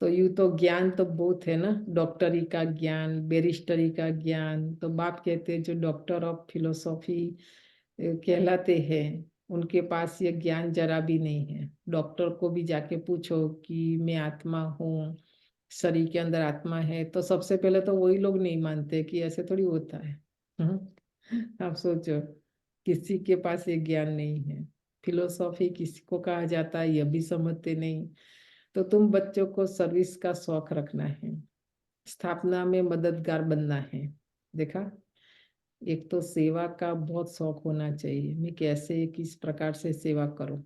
तो यूं तो ज्ञान तो बहुत है ना, डॉक्टरी का ज्ञान, बैरिस्टरी का ज्ञान। तो बाप कहते हैं जो डॉक्टर ऑफ फिलोसॉफी कहलाते हैं, उनके पास ये ज्ञान जरा भी नहीं है। डॉक्टर को भी जाके पूछो कि मैं आत्मा हूँ, शरीर के अंदर आत्मा है, तो सबसे पहले तो वही लोग नहीं मानते कि ऐसे थोड़ी होता है। आप सोचो, किसी के पास ये ज्ञान नहीं है। फिलोसॉफी किसी को कहा जाता है, यह भी समझते नहीं। तो तुम बच्चों को सर्विस का शौक रखना है, स्थापना में मददगार बनना है। देखा, एक तो सेवा का बहुत शौक होना चाहिए, मैं कैसे किस प्रकार से सेवा करूं।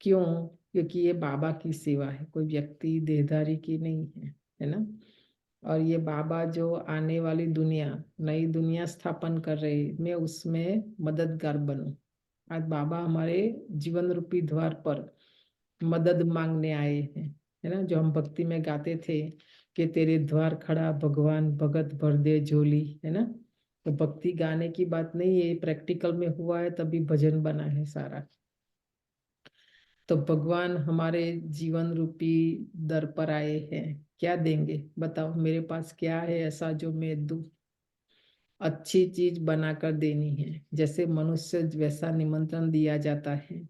क्यों? क्योंकि ये बाबा की सेवा है, कोई व्यक्ति देहधारी की नहीं है ना। और ये बाबा जो आने वाली दुनिया, नई दुनिया स्थापन कर रहे, मैं उसमें मददगार बनूं। आज बाबा हमारे जीवन रूपी द्वार पर मदद मांगने आए हैं, है ना। जो हम भक्ति में गाते थे कि तेरे द्वार खड़ा भगवान, भगत भर दे झोली, है ना। तो भक्ति गाने की बात नहीं है, प्रैक्टिकल में हुआ है, तभी भजन बना है सारा। तो भगवान हमारे जीवन रूपी दर पर आए हैं, क्या देंगे बताओ, मेरे पास क्या है ऐसा जो मैं दूं। अच्छी चीज बनाकर देनी है, जैसे मनुष्य वैसा निमंत्रण दिया जाता है।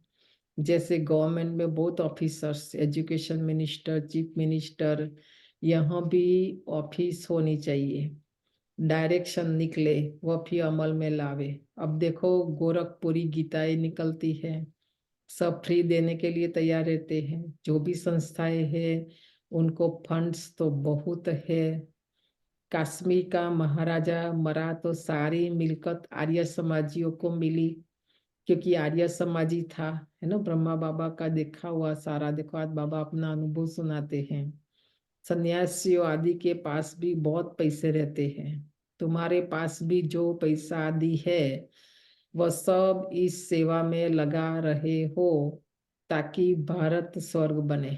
जैसे गवर्नमेंट में बहुत officers, education minister, chief minister, यहाँ भी ऑफिस होनी चाहिए। डायरेक्शन निकले वह भी अमल में लावे। अब देखो गोरखपुरी गीताएं निकलती है, सब फ्री देने के लिए तैयार रहते हैं। जो भी संस्थाएं हैं उनको फंड्स तो बहुत है। कश्मीर का महाराजा मरा तो सारी मिलकत आर्य समाजियों को मिली, क्योंकि आर्य समाजी था, है ना। ब्रह्मा बाबा का देखा हुआ सारा, देखो आज बाबा अपना अनुभव सुनाते हैं। सन्यासियों आदि के पास भी बहुत पैसे रहते हैं, तुम्हारे पास भी जो पैसा आदि है वह सब इस सेवा में लगा रहे हो, ताकि भारत स्वर्ग बने।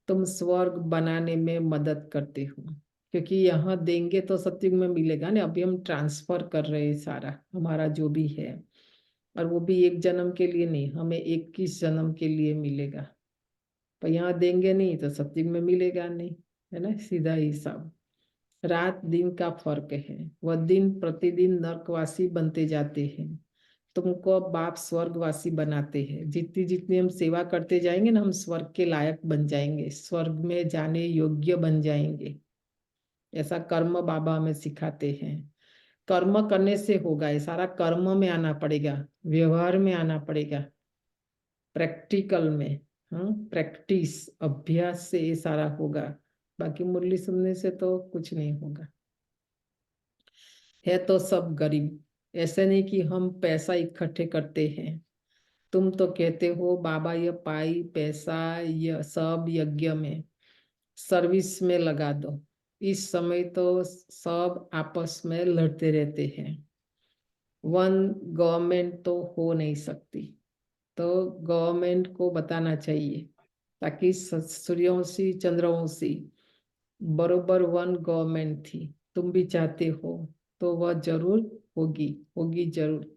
तुम स्वर्ग बनाने में मदद करते हो, क्योंकि यहाँ देंगे तो सत्युग में मिलेगा ना। अभी हम ट्रांसफर कर रहे हैं सारा हमारा जो भी है, और वो भी एक जन्म के लिए नहीं, हमें 21 जन्म के लिए मिलेगा। पर यहाँ देंगे नहीं तो सत्युग में मिलेगा नहीं, है ना, सीधा हिसाब। रात दिन का फर्क है, वह दिन प्रतिदिन नरकवासी बनते जाते हैं, तुमको अब बाप स्वर्गवासी बनाते हैं। जितनी जितनी हम सेवा करते जाएंगे ना, हम स्वर्ग के लायक बन जाएंगे, स्वर्ग में जाने योग्य बन जाएंगे। ऐसा कर्म बाबा हमें सिखाते हैं। कर्म करने से होगा, ये सारा कर्म में आना पड़ेगा, व्यवहार में आना पड़ेगा, प्रैक्टिकल में। हाँ, प्रैक्टिस अभ्यास से ये सारा होगा, बाकी मुरली सुनने से तो कुछ नहीं होगा। है तो सब गरीब, ऐसे नहीं कि हम पैसा इकट्ठे करते हैं। तुम तो कहते हो बाबा ये पाई पैसा ये सब यज्ञ में सर्विस में लगा दो। इस समय तो सब आपस में लड़ते रहते हैं, वन गवर्नमेंट तो हो नहीं सकती। तो गवर्नमेंट को बताना चाहिए ताकि सूर्यवंशी चंद्रवंशी बरोबर वन गवर्नमेंट थी, तुम भी चाहते हो तो वह जरूर होगी, होगी जरूर।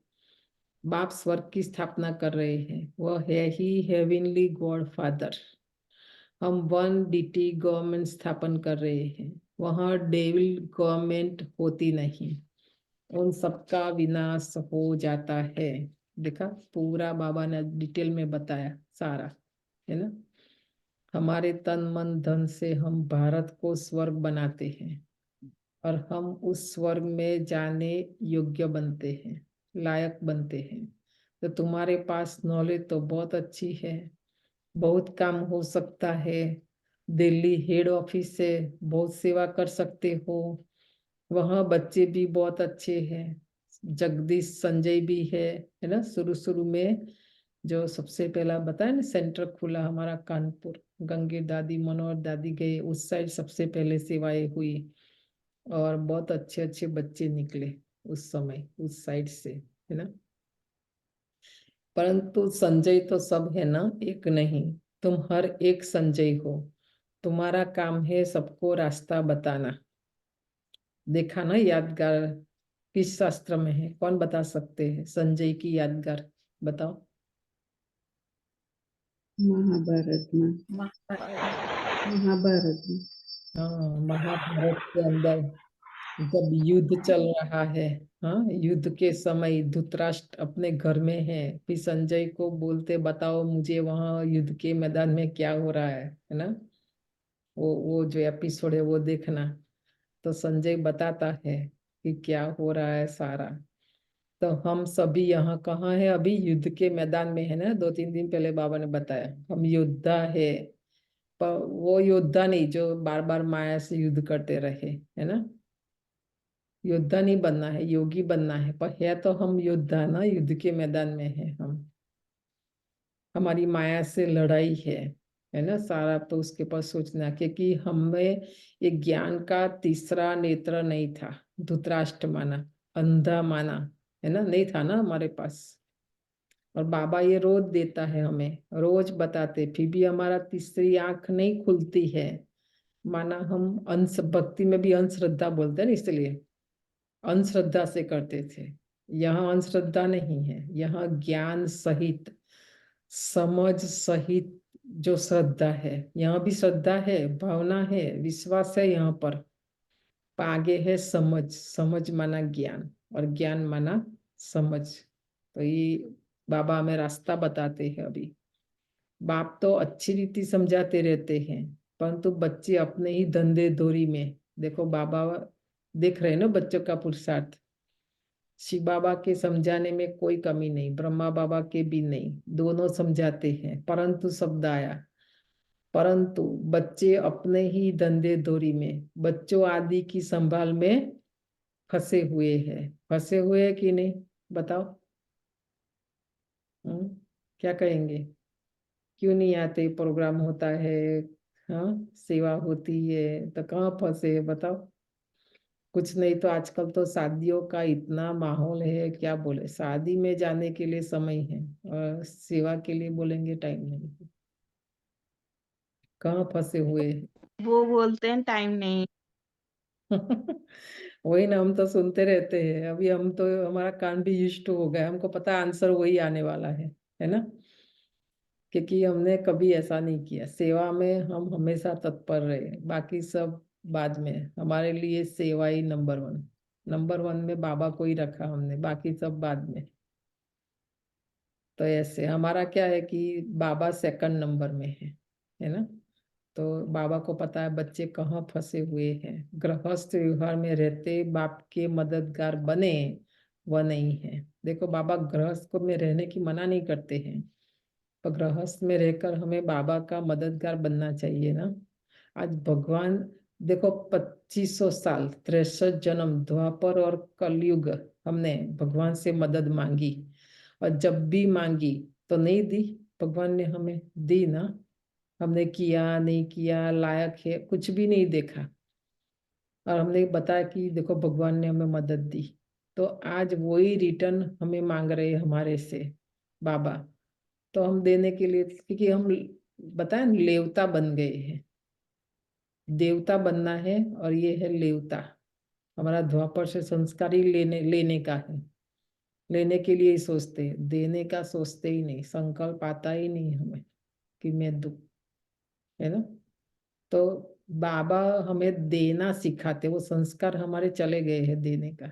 बाप स्वर्ग की स्थापना कर रहे हैं, वह है ही हेवनली गॉड फादर। हम वन डीटी गवर्नमेंट स्थापन कर रहे हैं, वहाँ डेविल गवर्नमेंट होती नहीं, उन सबका विनाश हो जाता है। देखा, पूरा बाबा ने डिटेल में बताया सारा, है ना। हमारे तन मन धन से हम भारत को स्वर्ग बनाते हैं और हम उस स्वर्ग में जाने योग्य बनते हैं, लायक बनते हैं। तो तुम्हारे पास नॉलेज तो बहुत अच्छी है, बहुत काम हो सकता है, दिल्ली हेड ऑफिस से बहुत सेवा कर सकते हो। वहाँ बच्चे भी बहुत अच्छे हैं, जगदीश संजय भी है ना। शुरू शुरू में जो सबसे पहला बताया ना सेंटर खुला हमारा कानपुर, गंगे दादी मनोहर दादी गए उस साइड, सबसे पहले सेवाएं हुई और बहुत अच्छे अच्छे बच्चे निकले उस समय उस साइड से, है ना। परंतु संजय तो सब है ना, एक नहीं। तुम हर एक संजय हो, तुम्हारा काम है सबको रास्ता बताना। देखा ना यादगार किस शास्त्र में है, कौन बता सकते हैं संजय की यादगार, बताओ। महाभारत में। महाभारत में। हाँ, महाभारत के अंदर जब युद्ध चल रहा है, हाँ, युद्ध के समय धृतराष्ट्र अपने घर में है, फिर संजय को बोलते बताओ मुझे वहां युद्ध के मैदान में क्या हो रहा है ना। वो जो एपिसोड है वो देखना, तो संजय बताता है कि क्या हो रहा है सारा। तो हम सभी यहाँ कहाँ है, अभी युद्ध के मैदान में है ना, 2-3 दिन पहले बाबा ने बताया हम योद्धा है। पर वो योद्धा नहीं जो बार बार माया से युद्ध करते रहे, है ना। योद्धा नहीं बनना है, योगी बनना है। पर है तो हम योद्धा ना, युद्ध के मैदान में है हम, हमारी माया से लड़ाई है ना सारा। तो उसके पास सोचना क्योंकि हमें ये ज्ञान का तीसरा नेत्र नहीं था, धृतराष्ट्र माना, अंधा माना, है ना, नहीं था ना हमारे पास। और बाबा ये रोज देता है हमें, रोज बताते, फिर भी हमारा तीसरी आंख नहीं खुलती है। माना हम अंश भक्ति में भी अंधश्रद्धा बोलते हैं ना, इसलिए अंधश्रद्धा से करते थे। यहाँ अंधश्रद्धा नहीं है, यहाँ ज्ञान सहित समझ सहित जो श्रद्धा है, यहाँ भी श्रद्धा है, भावना है, विश्वास है यहाँ पर आगे है समझ, समझ माना ज्ञान और ज्ञान माना समझ। तो ये बाबा हमें रास्ता बताते हैं अभी। बाप तो अच्छी रीति समझाते रहते हैं, परंतु बच्चे अपने ही धंधे दोरी में, देखो बाबा देख रहे हैं ना बच्चों का पुरुषार्थ। शिव बाबा के समझाने में कोई कमी नहीं, ब्रह्मा बाबा के भी नहीं, दोनों समझाते हैं। परंतु शब्द आया, परंतु बच्चे अपने ही धंधे दोरी में, बच्चों आदि की संभाल में फंसे हुए हैं। फंसे हुए हैं कि नहीं, बताओ। क्या कहेंगे, क्यों नहीं आते, प्रोग्राम होता है, हाँ, सेवा होती है, तो कहाँ फंसे है बताओ। कुछ नहीं तो आजकल तो शादियों का इतना माहौल है, क्या बोले, शादी में जाने के लिए समय है और सेवा के लिए बोलेंगे टाइम नहीं। कहाँ फंसे हुए हैं। वो बोलते हैं टाइम नहीं। वही ना, हम तो सुनते रहते हैं, अभी हम तो हमारा कान भी युष्ट हो गया, हमको पता है आंसर वही आने वाला है ना। क्योंकि हमने कभी ऐसा नहीं किया, सेवा में हम हमेशा तत्पर रहे, बाकी सब बाद में। हमारे लिए सेवा ही नंबर 1, नंबर 1 में बाबा को ही रखा हमने, बाकी सब बाद में। तो ऐसे हमारा क्या है कि बाबा सेकंड नंबर में है ना। तो बाबा को पता है बच्चे कहाँ फंसे हुए हैं, गृहस्थ व्यवहार में रहते बाप के मददगार बने, वह नहीं है। देखो बाबा गृहस्थ को में रहने की मना नहीं करते हैं, पर गृहस्थ में रहकर हमें बाबा का मददगार बनना चाहिए ना। आज भगवान देखो 2500 साल 63 जन्म द्वापर और कलयुग हमने भगवान से मदद मांगी, और जब भी मांगी तो नहीं दी, भगवान ने हमें दी ना। हमने किया नहीं किया, लायक है कुछ भी नहीं देखा, और हमने बताया कि देखो भगवान ने हमें मदद दी। तो आज वही रिटर्न हमें मांग रहे हैं हमारे से बाबा। तो हम देने के लिए, क्योंकि हम बताए ना लेवता बन गए हैं, देवता बनना है, और ये है लेवता। हमारा द्वापर से संस्कार ही लेने लेने का है, लेने के लिए ही सोचते हैं, देने का सोचते ही नहीं, संकल्प आता ही नहीं हमें कि मैं दूं, है ना। तो बाबा हमें देना सिखाते, वो संस्कार हमारे चले गए हैं देने का।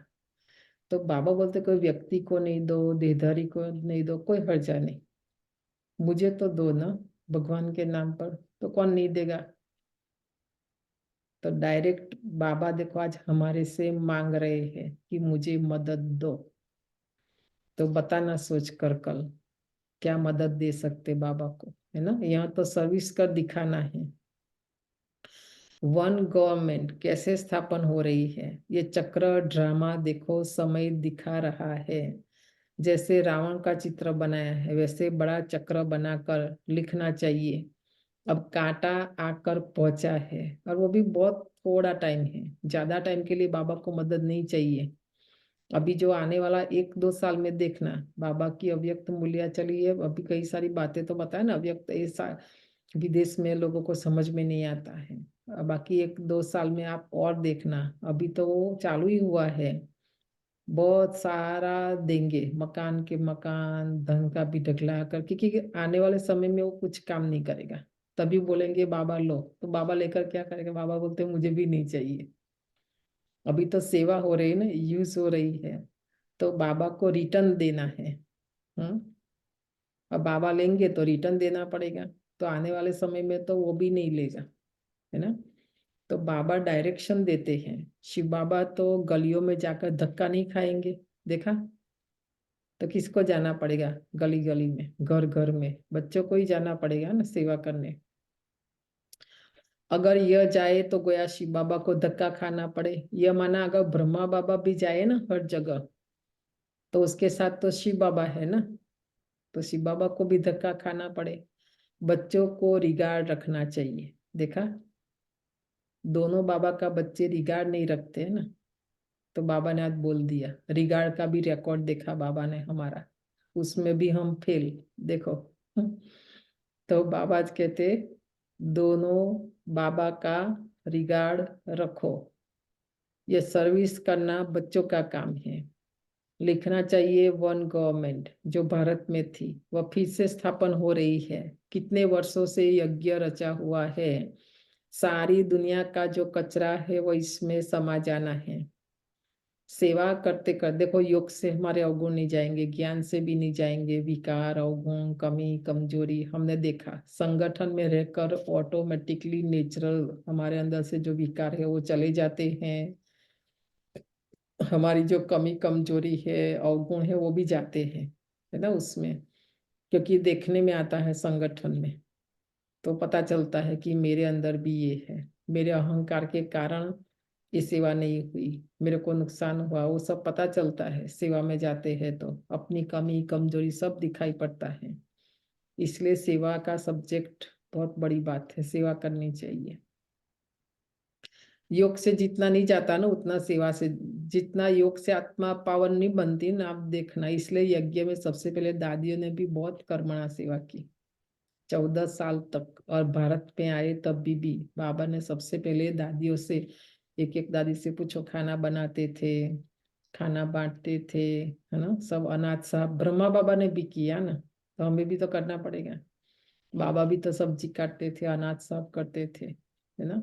तो बाबा बोलते कोई व्यक्ति को नहीं दो, देहधारी को नहीं दो, कोई हर्जा नहीं, मुझे तो दो ना भगवान के नाम पर, तो कौन नहीं देगा। तो डायरेक्ट बाबा देखो आज हमारे से मांग रहे हैं कि मुझे मदद दो। तो बताना सोच कर कल क्या मदद दे सकते बाबा को, है ना। यहाँ तो सर्विस कर दिखाना है। वन गवर्नमेंट कैसे स्थापन हो रही है, ये चक्र ड्रामा देखो समय दिखा रहा है। जैसे रावण का चित्र बनाया है वैसे बड़ा चक्र बनाकर लिखना चाहिए। अब कांटा आकर पहुंचा है, और वो भी बहुत थोड़ा टाइम है, ज्यादा टाइम के लिए बाबा को मदद नहीं चाहिए। अभी जो आने वाला 1-2 साल में देखना, बाबा की अव्यक्त मूल्य चली है, अभी कई सारी बातें तो बताए ना, अव्यक्त ऐसा विदेश में लोगों को समझ में नहीं आता है। बाकी 1-2 साल में आप और देखना, अभी तो वो चालू ही हुआ है। बहुत सारा देंगे, मकान के मकान, धन का भी ढगला कर, क्योंकि आने वाले समय में वो कुछ काम नहीं करेगा। तभी बोलेंगे बाबा लो, तो बाबा लेकर क्या करेगा, बाबा बोलते हैं मुझे भी नहीं चाहिए। अभी तो सेवा हो रही है ना, यूज हो रही है, तो बाबा को रिटर्न देना है। हम्म। अब बाबा लेंगे तो रिटर्न देना पड़ेगा, तो आने वाले समय में तो वो भी नहीं लेगा, है ना। तो बाबा डायरेक्शन देते हैं। शिव बाबा तो गलियों में जाकर धक्का नहीं खाएंगे, देखा। तो किसको जाना पड़ेगा, गली गली में, घर घर में बच्चों को ही जाना पड़ेगा ना सेवा करने। अगर यह जाए तो गोया शिव बाबा को धक्का खाना पड़े, यह माना अगर ब्रह्मा बाबा भी जाए ना हर जगह, तो उसके साथ तो शिव बाबा है ना, तो शिव बाबा को भी धक्का खाना पड़े। बच्चों को रिगार्ड रखना चाहिए, देखा। दोनों बाबा का बच्चे रिगार्ड नहीं रखते हैं ना, तो बाबा ने आज बोल दिया, रिगार्ड का भी रिकॉर्ड देखा बाबा ने हमारा, उसमें भी हम फेल, देखो। तो बाबा आज कहते दोनों बाबा का रिगार्ड रखो। ये सर्विस करना बच्चों का काम है। लिखना चाहिए वन गवर्नमेंट जो भारत में थी वह फिर से स्थापन हो रही है। कितने वर्षों से यज्ञ रचा हुआ है, सारी दुनिया का जो कचरा है वो इसमें समा जाना है। सेवा करते कर देखो, योग से हमारे अवगुण नहीं जाएंगे, ज्ञान से भी नहीं जाएंगे, विकार अवगुण कमी कमजोरी हमने देखा। संगठन में रहकर ऑटोमेटिकली नेचुरल हमारे अंदर से जो विकार है वो चले जाते हैं, हमारी जो कमी कमजोरी है अवगुण है वो भी जाते हैं, है ना उसमें। क्योंकि देखने में आता है संगठन में, तो पता चलता है कि मेरे अंदर भी ये है, मेरे अहंकार के कारण ये सेवा नहीं हुई, मेरे को नुकसान हुआ, वो सब पता चलता है। सेवा में जाते हैं तो अपनी कमी कमजोरी सब दिखाई पड़ता है। इसलिए सेवा का सब्जेक्ट बहुत बड़ी बात है, सेवा करनी चाहिए। योग से जितना नहीं जाता ना उतना सेवा से, जितना योग से आत्मा पावन नहीं बनती ना, आप देखना। इसलिए यज्ञ में सबसे पहले दादियों ने भी बहुत कर्मणा सेवा की 14 साल तक, और भारत में आए तब भी बाबा ने सबसे पहले दादियों से, एक एक दादी से पूछो, खाना बनाते थे, खाना बांटते थे, है ना। सब अनाथ साहब ब्रह्मा बाबा ने भी किया ना, तो हमें भी तो करना पड़ेगा। बाबा भी तो सब्जी काटते थे, अनाथ साहब करते थे, है ना।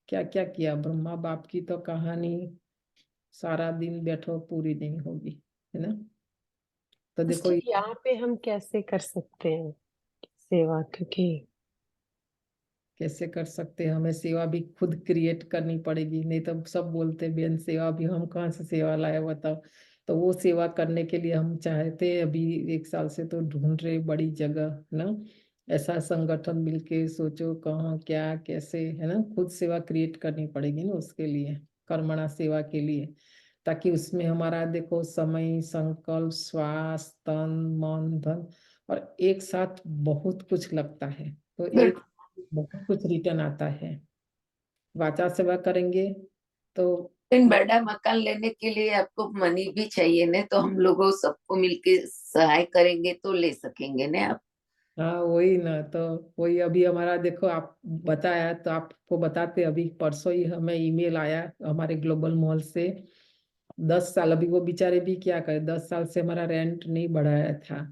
क्या क्या किया, ब्रह्मा बाप की तो कहानी सारा दिन बैठो पूरी नहीं होगी, है ना। तो देखो सिस्टर यहाँ पे हम कैसे कर सकते हैं सेवा, क्योंकि कैसे कर सकते हैं, हमें सेवा भी खुद क्रिएट करनी पड़ेगी, नहीं तो सब बोलते बेन सेवा भी हम कहाँ से सेवा लाए बताओ। तो वो सेवा करने के लिए हम चाहते हैं, अभी 1 साल से तो ढूंढ रहे बड़ी जगह ना, ऐसा संगठन मिलके सोचो कहाँ क्या कैसे, है ना, खुद सेवा क्रिएट करनी पड़ेगी ना उसके लिए, कर्मणा सेवा के लिए, ताकि उसमें हमारा देखो समय, संकल्प, श्वास, तन, मन, धन, और एक साथ बहुत कुछ लगता है, तो एक बहुत कुछ रिटर्न आता है। वाचा सेवा करेंगे तो लेकिन बड़ा मकान लेने के लिए आपको मनी भी चाहिए ना, तो हम लोगों सबको मिलके सहाय करेंगे तो ले सकेंगे ना आप। हाँ वही ना, तो वही अभी हमारा देखो, आप बताया तो आपको बताते, अभी परसों ही हमें ईमेल आया हमारे ग्लोबल मॉल से, 10 साल, अभी वो बेचारे भी क्या करे, 10 साल से हमारा रेंट नहीं बढ़ाया था,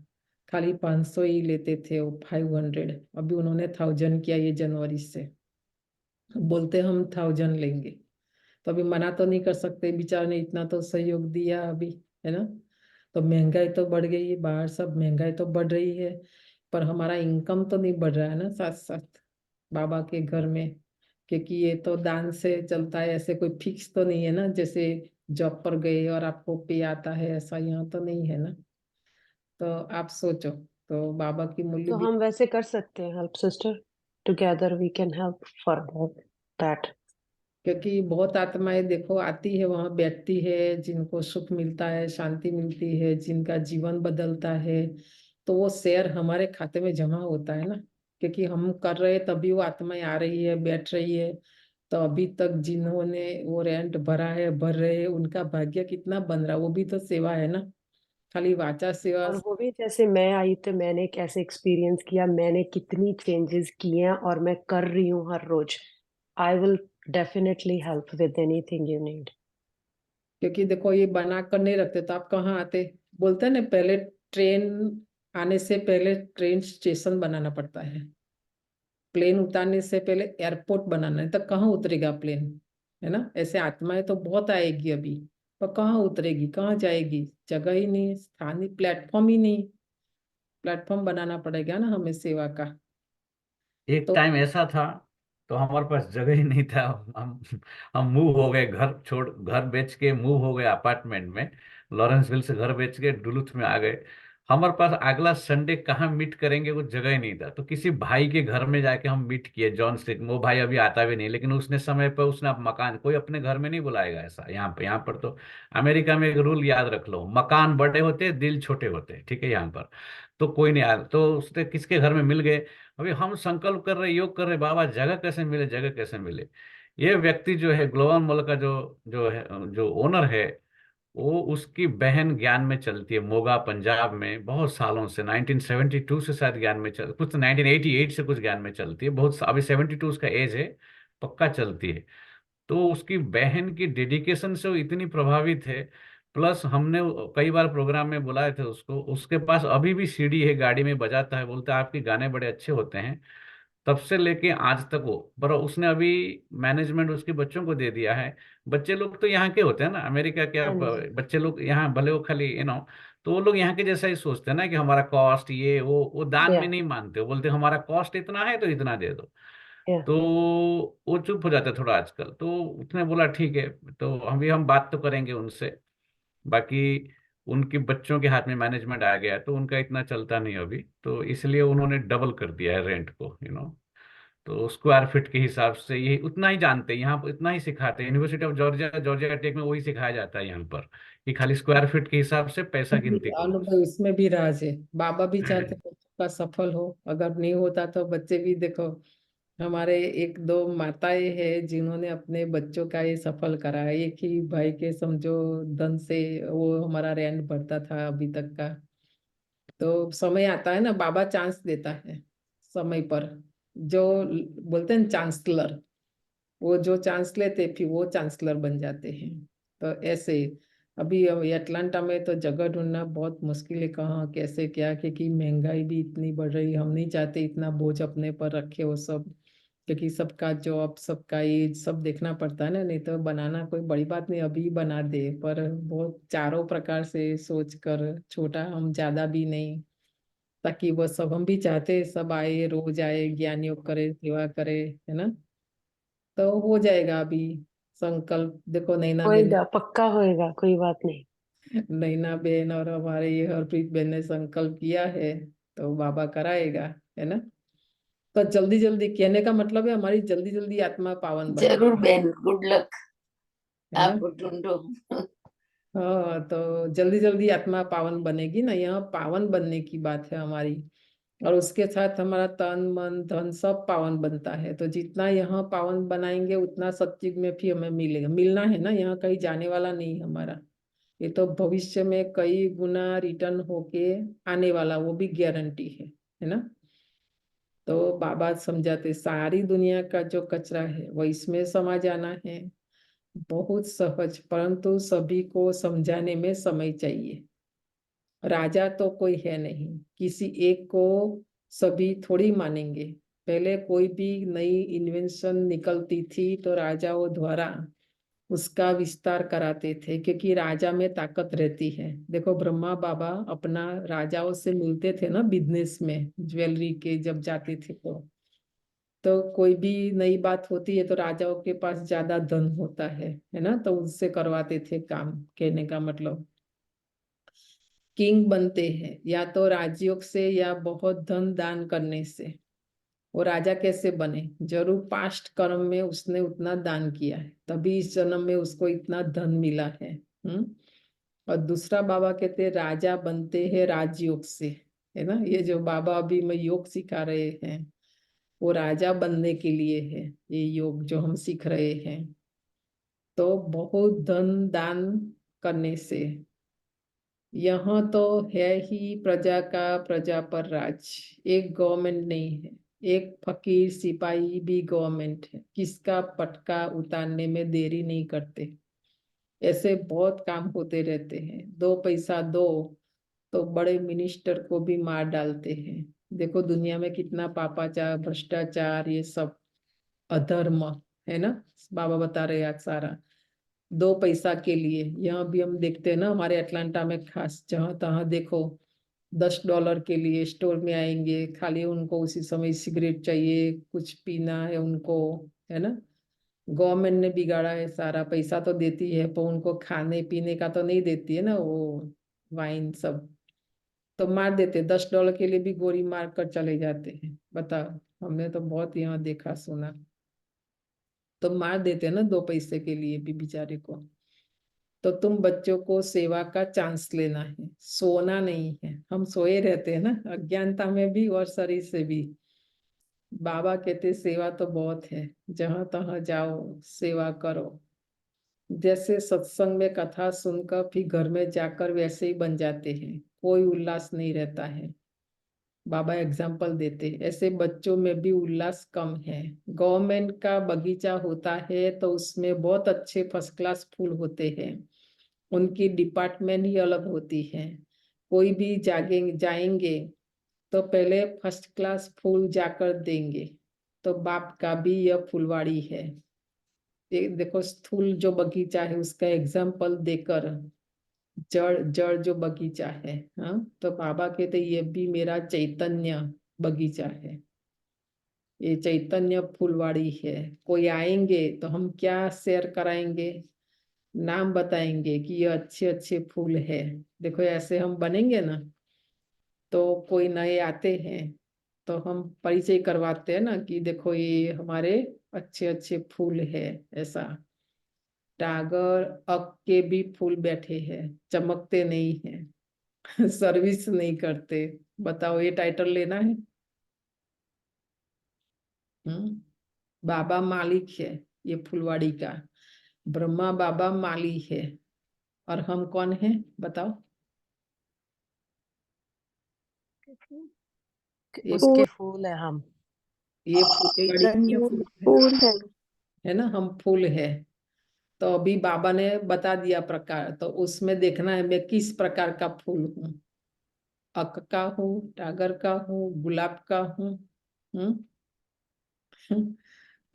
खाली 500 ही लेते थे वो, 500, अभी उन्होंने 1000 किया ये जनवरी से, बोलते हम 1000 लेंगे, तो अभी मना तो नहीं कर सकते, बेचारे ने इतना तो सहयोग दिया अभी, है ना। तो महंगाई तो बढ़ गई है, बाहर सब महंगाई तो बढ़ रही है, पर हमारा इनकम तो नहीं बढ़ रहा है ना साथ साथ बाबा के घर में, क्योंकि ये तो दान से चलता है, ऐसे कोई फिक्स तो नहीं है ना, जैसे जॉब पर गए और आपको पे आता है, ऐसा यहाँ तो नहीं है ना। तो आप सोचो, तो बाबा की मूल्य तो भी, हम वैसे कर सकते हैं, help sister, together we can help for that. क्योंकि बहुत आत्माएं देखो आती है, वहां बैठती है, जिनको सुख मिलता है, शांति मिलती है, जिनका जीवन बदलता है, तो वो शेयर हमारे खाते में जमा होता है ना, क्योंकि हम कर रहे हैं तभी वो आत्माएं आ रही है, बैठ रही है। तो अभी तक जिन्होंने वो रेंट भरा है, भर रहे हैं, उनका भाग्य कितना बन रहा है, वो भी तो सेवा है ना, खाली वाचा सेवा। और वो भी जैसे मैं आई तो मैंने कैसे एक्सपीरियंस किया, मैंने कितनी चेंजेस किए हैं और मैं कर रही हूँ हर रोज। I will definitely help with anything you need. क्योंकि देखो ये बना कर नहीं रखते तो आप कहाँ आते, बोलते हैं ना, पहले ट्रेन आने से पहले ट्रेन स्टेशन बनाना पड़ता है, प्लेन उतारने से पहले एयरपोर्ट बनाना है, तो कहाँ उतरेगा प्लेन, है ना। ऐसे आत्माएं तो बहुत आएगी अभी, पर कहाँ उतरेगी, कहाँ जाएगी, जगह ही नहीं, स्थान ही, प्लेटफॉर्म ही नहीं, प्लेटफॉर्म बनाना पड़ेगा ना हमें सेवा का। एक तो टाइम ऐसा था तो हमारे पास जगह ही नहीं था। हम हम मूव हो गए, घर छोड़, घर बेच के मूव हो गए अपार्टमेंट में, लॉरेंसविल से घर बेच के डुलुथ में आ गए। हमारे पास अगला संडे कहाँ मीट करेंगे वो जगह ही नहीं था, तो किसी भाई के घर में जाके हम मीट किए, जॉन स्ट्रीट में। वो भाई अभी आता भी नहीं, लेकिन उसने समय पर उसने आप मकान, कोई अपने घर में नहीं बुलाएगा ऐसा, यहाँ पर तो अमेरिका में एक रूल याद रख लो, मकान बड़े होते दिल छोटे होते, ठीक है, यहाँ पर तो कोई नहीं आया, तो उसने किसके घर में मिल गए। अभी हम संकल्प कर रहे, योग कर रहे, बाबा जगह कैसे मिले, जगह कैसे मिले। ये व्यक्ति जो है ग्लोबल मॉल का जो जो है, जो ओनर है, वो उसकी बहन ज्ञान में चलती है, मोगा पंजाब में बहुत सालों से, 1972 से शायद ज्ञान में चल, कुछ 1988 से कुछ ज्ञान में चलती है, बहुत अभी 72 उसका एज है, पक्का चलती है। तो उसकी बहन की डेडिकेशन से वो इतनी प्रभावित है। प्लस हमने कई बार प्रोग्राम में बुलाए थे उसको, उसके पास अभी भी सीडी है, गाड़ी में बजाता है, बोलता है आपके गाने बड़े अच्छे होते हैं। तब से लेके आज तक वो, पर उसने अभी मैनेजमेंट उसके बच्चों को दे दिया है। बच्चे लोग तो यहाँ के होते हैं ना, अमेरिका के हाँ जी। बच्चे लोग यहाँ भले वो खाली तो वो लोग यहाँ के जैसा ही सोचते हैं ना, कि हमारा कॉस्ट ये वो दान या में नहीं मानते, वो बोलते हमारा कॉस्ट इतना है तो इतना दे दो। या तो वो चुप हो जाता है थोड़ा आजकल, तो उसने बोला ठीक है, तो अभी हम बात तो करेंगे उनसे। बाकी उनके बच्चों के हाथ में मैनेजमेंट आ गया है, तो उनका इतना चलता नहीं अभी, तो इसलिए उन्होंने डबल कर दिया है रेंट को, तो स्क्वायर फीट के हिसाब से ये उतना ही जानते हैं, यहाँ पर इतना ही सिखाते हैं, University of Georgia, Georgia Tech में वही सिखाया जाता है यहाँ पर, कि खाली स्क्वायर फीट के हिसाब से पैसा गिनती करो बस। अनुभव इसमें भी राज है, बाबा भी चाहते बच्चों का सफल हो, अगर नहीं होता तो बच्चे भी देखो, हमारे 1-2 माताएं हैं जिन्होंने अपने बच्चों का ये सफल करा है, एक ही भाई के समझो धन से वो हमारा रेंट भरता था अभी तक का। तो समय आता है ना, बाबा चांस देता है समय पर, जो बोलते हैं चांसलर, वो जो चांस लेते फिर वो चांसलर बन जाते हैं। तो ऐसे अभी एटलांटा में तो जगह ढूंढना बहुत मुश्किल है, कहाँ कैसे क्या, क्योंकि महंगाई भी इतनी बढ़ रही है, हम नहीं चाहते इतना बोझ अपने पर रखे वो सब, क्योंकि सबका जॉब, सबका एज सब देखना पड़ता है ना, नहीं तो बनाना कोई बड़ी बात नहीं, अभी बना दे, पर बहुत चारों प्रकार से सोच कर, छोटा हम ज्यादा भी नहीं, ताकि वो सब, हम भी चाहते सब आए, रोज आए, ज्ञान योग करे, सेवा करे, है ना। तो हो जाएगा अभी, संकल्प देखो नैना मेरी, होएगा, पक्का होएगा, कोई बात नहीं। नैना बहन और हमारे ये हरप्रीत बहन ने संकल्प किया है तो बाबा कराएगा, है ना। तो जल्दी जल्दी कहने का मतलब है हमारी जल्दी जल्दी आत्मा पावन बने, जरूर बहन, गुड लक, है ना। आप ढूंढो। हाँ, तो जल्दी जल्दी आत्मा पावन बनेगी ना, यहाँ पावन बनने की बात है हमारी। और उसके साथ हमारा तन मन धन सब पावन बनता है। तो जितना यहाँ पावन बनाएंगे उतना सत्युग में भी हमें मिलेगा, मिलना है ना, यहाँ कहीं जाने वाला नहीं हमारा। ये तो भविष्य में कई गुना रिटर्न होके आने वाला, वो भी गारंटी है ना। तो बाबा समझाते सारी दुनिया का जो कचरा है वो इसमें समा जाना है, बहुत सहज, परंतु सभी को समझाने में समय चाहिए। राजा तो कोई है नहीं, किसी एक को सभी थोड़ी मानेंगे। पहले कोई भी नई इन्वेंशन निकलती थी तो राजाओं द्वारा उसका विस्तार कराते थे, क्योंकि राजा में ताकत रहती है। देखो ब्रह्मा बाबा अपना राजाओं से मिलते थे ना, बिजनेस में ज्वेलरी के जब जाते थे तो कोई भी नई बात होती है तो राजाओं के पास ज्यादा धन होता है ना, तो उससे करवाते थे काम। कहने का मतलब किंग बनते हैं या तो राजयोग से या बहुत धन दान करने से। वो राजा कैसे बने, जरूर पास्ट कर्म में उसने उतना दान किया है, तभी इस जन्म में उसको इतना धन मिला है। और दूसरा बाबा कहते हैं राजा बनते हैं राजयोग से, है ना। ये जो बाबा अभी में योग सिखा रहे हैं वो राजा बनने के लिए है, ये योग जो हम सीख रहे हैं। तो बहुत धन दान करने से। यहाँ तो है ही प्रजा का प्रजा पर राज, एक गवर्नमेंट नहीं है, एक फकीर सिपाही भी गवर्नमेंट है, किसका पटका उतारने में देरी नहीं करते। ऐसे बहुत काम होते रहते हैं, दो पैसा दो तो बड़े मिनिस्टर को भी मार डालते हैं। देखो दुनिया में कितना पापाचार भ्रष्टाचार ये सब अधर्म है ना, बाबा बता रहे आज सारा दो पैसा के लिए। यहाँ भी हम देखते हैं ना, हमारे अटलांटा में खास जहाँ तहाँ देखो $10 के लिए स्टोर में आएंगे, खाली उनको उसी समय सिगरेट चाहिए, कुछ पीना है उनको, है ना। गवर्नमेंट ने बिगाड़ा है सारा, पैसा तो देती है पर उनको खाने पीने का तो नहीं देती है ना, वो वाइन सब तो मार देते। $10 के लिए भी गोली मार कर चले जाते हैं, बताओ। हमने तो बहुत यहाँ देखा सुना, तो मार देते हैं ना दो पैसे के लिए भी बेचारे को। तो तुम बच्चों को सेवा का चांस लेना है, सोना नहीं है। हम सोए रहते हैं ना अज्ञानता में भी और शरीर से भी। बाबा कहते सेवा तो बहुत है, जहां तहां जाओ सेवा करो। जैसे सत्संग में कथा सुनकर फिर घर में जाकर वैसे ही बन जाते हैं, कोई उल्लास नहीं रहता है। बाबा एग्जाम्पल देते ऐसे बच्चों में भी उल्लास कम है। गवर्नमेंट का बगीचा होता है तो उसमें बहुत अच्छे फर्स्ट क्लास फूल होते हैं, उनकी डिपार्टमेंट ही अलग होती है। कोई भी जाएंगे तो पहले फर्स्ट क्लास फूल जाकर देंगे। तो बाप का भी यह फुलवाड़ी है। ये देखो स्थूल जो बगीचा है उसका एग्जाम्पल देकर जड़ जड़ जो बगीचा है, हाँ। तो बाबा कहते ये भी मेरा चैतन्य बगीचा है, ये चैतन्य फुलवाड़ी है। कोई आएंगे तो हम क्या शेयर कराएंगे, नाम बताएंगे कि ये अच्छे अच्छे फूल है। देखो ऐसे हम बनेंगे ना, तो कोई नए आते हैं तो हम परिचय करवाते हैं ना कि देखो ये हमारे अच्छे अच्छे फूल है। ऐसा टागर अक के भी फूल बैठे हैं, चमकते नहीं हैं सर्विस नहीं करते। बताओ ये टाइटल लेना है। बाबा मालिक है ये फुलवाड़ी का, ब्रह्मा बाबा माली है, और हम कौन है बताओ। ये उसके फूल है हम। ये फुलवाड़ी के चैतन्य फूल फूल है। है ना, हम फूल है। तो अभी बाबा ने बता दिया प्रकार, तो उसमें देखना है मैं किस प्रकार का फूल हूँ। अक का हूँ, टागर का हूँ, गुलाब का हूँ। हम्म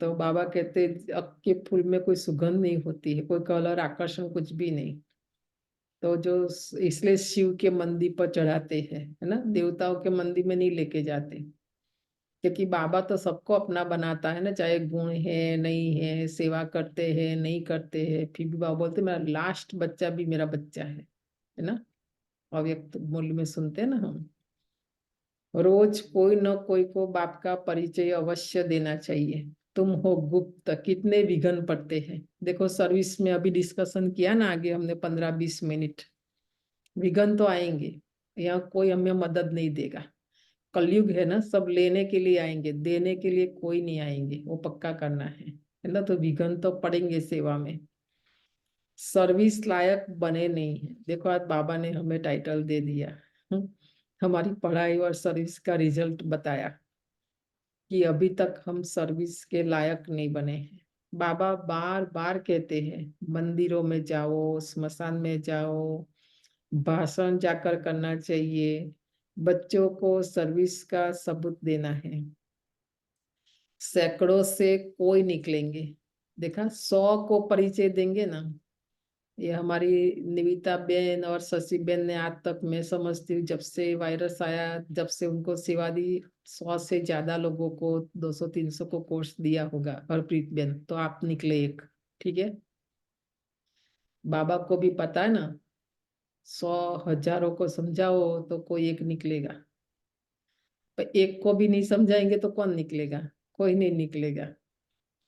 तो बाबा कहते अक के फूल में कोई सुगंध नहीं होती है, कोई कलर आकर्षण कुछ भी नहीं। तो जो इसलिए शिव के मंदिर पर चढ़ाते हैं, है ना, देवताओं के मंदिर में नहीं लेके जाते। क्योंकि बाबा तो सबको अपना बनाता है ना, चाहे गुण है नहीं है, सेवा करते हैं नहीं करते हैं, फिर भी बाबा बोलते मेरा लास्ट बच्चा भी मेरा बच्चा है। है ना, अव्यक्त मूल्य में सुनते हैं ना हम। रोज कोई न कोई को बाप का परिचय अवश्य देना चाहिए। तुम हो गुप्त, कितने विघ्न पड़ते हैं। देखो सर्विस में अभी डिस्कशन किया ना, आगे हमने 15-20 मिनट, विघ्न तो आएंगे, यहाँ कोई हमें मदद नहीं देगा। कलयुग है ना, सब लेने के लिए आएंगे, देने के लिए कोई नहीं आएंगे, वो पक्का करना है ना। तो विघ्न तो पड़ेंगे सेवा में। सर्विस लायक बने नहीं है। देखो आज बाबा ने हमें टाइटल दे दिया, हमारी पढ़ाई और सर्विस का रिजल्ट बताया कि अभी तक हम सर्विस के लायक नहीं बने हैं। बाबा बार बार कहते हैं मंदिरों में जाओ, स्मशान में जाओ, भाषण जाकर करना चाहिए, बच्चों को सर्विस का सबूत देना है। सैकड़ों से कोई निकलेंगे, देखा 100 को परिचय देंगे ना। ये हमारी निविता बेन और शशि बेन ने आज तक, मैं समझती हूँ जब से वायरस आया, जब से उनको सेवा दी, 100 से ज्यादा लोगों को, 200-300 को कोर्स दिया होगा। हरप्रीत बेन तो आप निकले एक, ठीक है। बाबा को भी पता है ना, 100 हजारों को समझाओ तो कोई एक निकलेगा, पर एक को भी नहीं समझाएंगे तो कौन निकलेगा? कोई नहीं निकलेगा।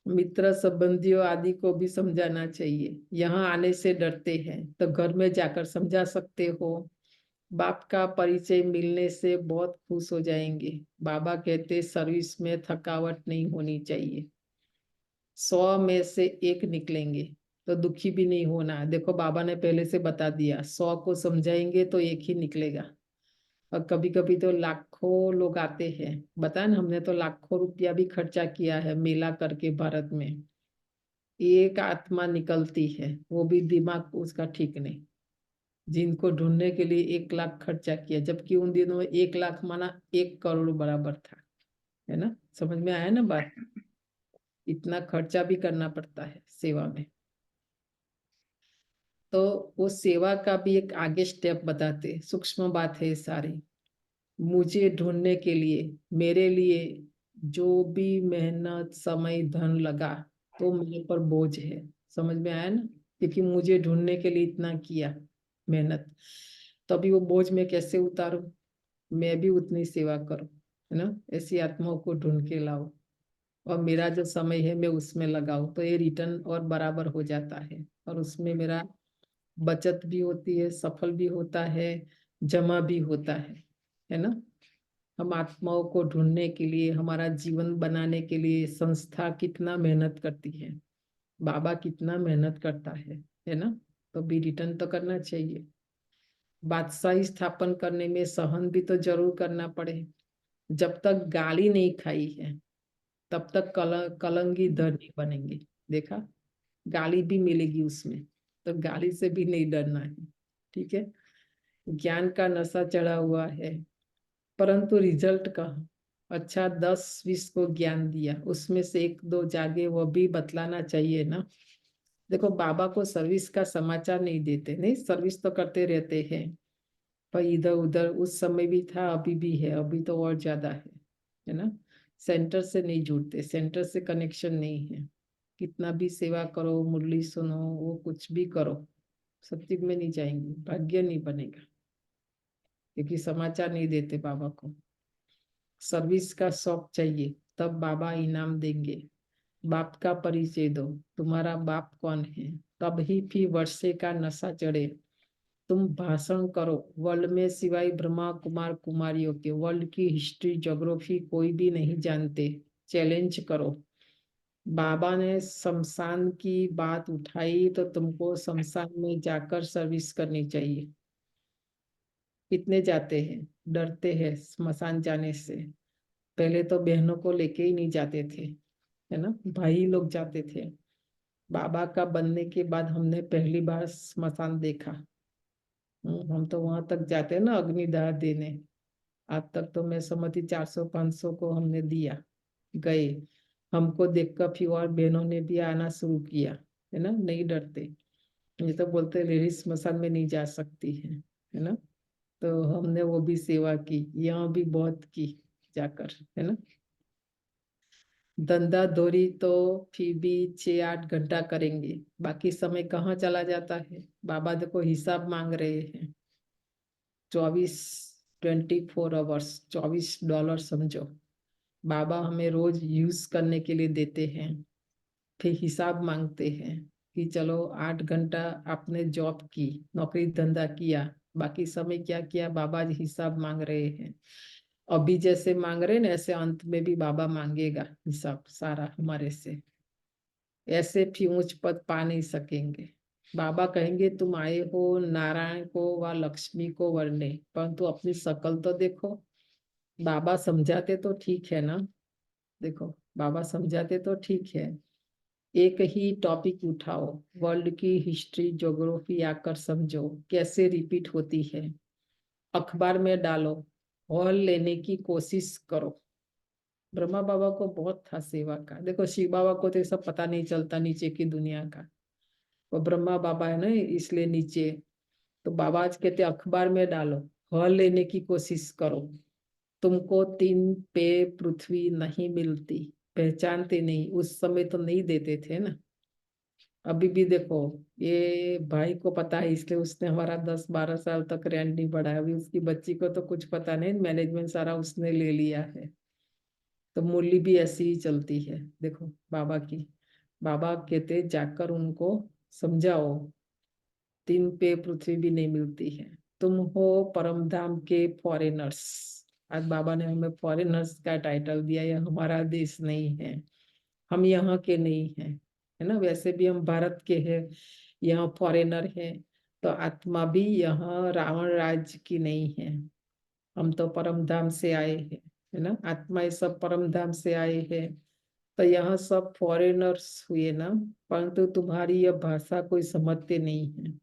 मित्र संबंधियों आदि को भी समझाना चाहिए। यहाँ आने से डरते हैं तो घर में जाकर समझा सकते हो। बाप का परिचय मिलने से बहुत खुश हो जाएंगे। बाबा कहते सर्विस में थकावट नहीं होनी चाहिए। 100 में से एक निकलेंगे तो दुखी भी नहीं होना। देखो बाबा ने पहले से बता दिया, 100 को समझाएंगे तो एक ही निकलेगा। और कभी कभी तो लाखों लोग आते हैं, बताया ना, हमने तो लाखों रुपया भी खर्चा किया है मेला करके भारत में। एक आत्मा निकलती है, वो भी दिमाग उसका ठीक नहीं, जिनको ढूंढने के लिए 1 लाख खर्चा किया, जबकि उन दिनों में 1 लाख माना 1 करोड़ बराबर था, है ना। समझ में आया ना बात? इतना खर्चा भी करना पड़ता है सेवा में। तो वो सेवा का भी एक आगे स्टेप बताते, सूक्ष्म बात है सारी। मुझे ढूंढने के लिए, मेरे लिए जो भी मेहनत समय धन लगा तो मेरे पर बोझ है। समझ में आया ना, क्योंकि मुझे ढूंढने के लिए इतना किया मेहनत, तभी वो बोझ में कैसे उतारूं? मैं भी उतनी सेवा करूं, है ना। ऐसी आत्माओं को ढूंढ के लाओ और मेरा जो समय है मैं उसमें लगाऊं, तो ये रिटर्न और बराबर हो जाता है और उसमें मेरा बचत भी होती है, सफल भी होता है, जमा भी होता है ना। हम आत्माओं को ढूंढने के लिए, हमारा जीवन बनाने के लिए संस्था कितना मेहनत करती है, बाबा कितना मेहनत करता है ना। तो भी रिटर्न तो करना चाहिए। बादशाही स्थापन करने में सहन भी तो जरूर करना पड़े। जब तक गाली नहीं खाई है तब तक कलंगी दर नहीं बनेंगे। देखा, गाली भी मिलेगी उसमें, तो गाली से भी नहीं डरना है, ठीक है। ज्ञान का नशा चढ़ा हुआ है, परंतु रिजल्ट का अच्छा 10-20 को ज्ञान दिया, उसमें से 1-2 जागे, वो भी बतलाना चाहिए ना। देखो बाबा को सर्विस का समाचार नहीं देते, नहीं सर्विस तो करते रहते हैं, पर इधर उधर उस समय भी था, अभी भी है, अभी तो और ज्यादा है ना। सेंटर से नहीं जुड़ते, सेंटर से कनेक्शन नहीं है। कितना भी सेवा करो, मुरली सुनो, वो कुछ भी करो, सत्युग में नहीं जाएंगे, भाग्य नहीं बनेगा, क्योंकि समाचार नहीं देते बाबा को। सर्विस का शौक चाहिए, तब बाबा इनाम देंगे। बाप का परिचय दो, तुम्हारा बाप कौन है, तब ही फिर वर्षे का नशा चढ़े। तुम भाषण करो, वर्ल्ड में सिवाय ब्रह्मा कुमार कुमारियों के वर्ल्ड की हिस्ट्री ज्योग्राफी कोई भी नहीं जानते, चैलेंज करो। बाबा ने शमशान की बात उठाई तो तुमको शमशान में जाकर सर्विस करनी चाहिए। कितने जाते हैं, डरते हैं शमशान जाने से। पहले तो बहनों को लेके ही नहीं जाते थे, है ना, भाई लोग जाते थे। बाबा का बनने के बाद हमने पहली बार स्मशान देखा। हम तो वहां तक जाते हैं ना अग्निदाह देने। आज तक तो मैं समझती 400-500 को हमने दिया, गए। हमको देखकर फिर और बहनों ने भी आना शुरू किया, है ना, नहीं डरते। ये तो बोलते लेडीज स्मशान में नहीं जा सकती है ना। तो हमने वो भी सेवा की, यहाँ भी बहुत की जाकर, है ना। धंधा धोरी तो फिर भी 6-8 घंटा करेंगे, बाकी समय कहाँ चला जाता है। बाबा देखो हिसाब मांग रहे हैं। 24 $24 समझो, बाबा हमें रोज यूज करने के लिए देते हैं, फिर हिसाब मांगते हैं कि चलो 8 घंटा आपने जॉब की, नौकरी धंधा किया, बाकी समय क्या किया, बाबा जी हिसाब मांग रहे हैं। अभी जैसे मांग रहे हैं ना, ऐसे अंत में भी बाबा मांगेगा हिसाब सारा हमारे से। ऐसे फिर उच्च पद पा नहीं सकेंगे। बाबा कहेंगे तुम आए हो नारायण को व लक्ष्मी को वरने, परंतु अपनी शकल तो देखो। बाबा समझाते तो ठीक है ना, देखो बाबा समझाते तो ठीक है, एक ही टॉपिक उठाओ, वर्ल्ड की हिस्ट्री ज्योग्राफी आकर समझो कैसे रिपीट होती है, अखबार में डालो, हॉल लेने की कोशिश करो। ब्रह्मा बाबा को बहुत था सेवा का। देखो शिव बाबा को तो ये सब पता नहीं चलता नीचे की दुनिया का, वो ब्रह्मा बाबा है ना इसलिए नीचे। तो बाबा आज कहते अखबार में डालो, हॉल लेने की कोशिश करो, तुमको 3 पे पृथ्वी नहीं मिलती, पहचानते नहीं, उस समय तो नहीं देते थे ना। अभी भी देखो ये भाई को पता है इसलिए उसने हमारा 10-12 साल तक रेंट नहीं बढ़ाया। अभी उसकी बच्ची को तो कुछ पता नहीं, मैनेजमेंट सारा उसने ले लिया है। तो मूल्य भी ऐसी ही चलती है देखो बाबा की। बाबा कहते जाकर उनको समझाओ, 3 पे पृथ्वी भी नहीं मिलती है, तुम हो परम धाम के फॉरेनर्स। आज बाबा ने हमें फॉरेनर्स का टाइटल दिया, यह हमारा देश नहीं है, हम यहाँ के नहीं हैं, है ना। वैसे भी हम भारत के हैं, यहाँ फॉरेनर है। तो आत्मा भी यहाँ रावण राज्य की नहीं है, हम तो परम धाम से आए हैं, है ना। आत्मा ये सब परम धाम से आए हैं, तो यहाँ सब फॉरेनर्स हुए ना, परंतु तुम्हारी यह भाषा कोई समझते नहीं है।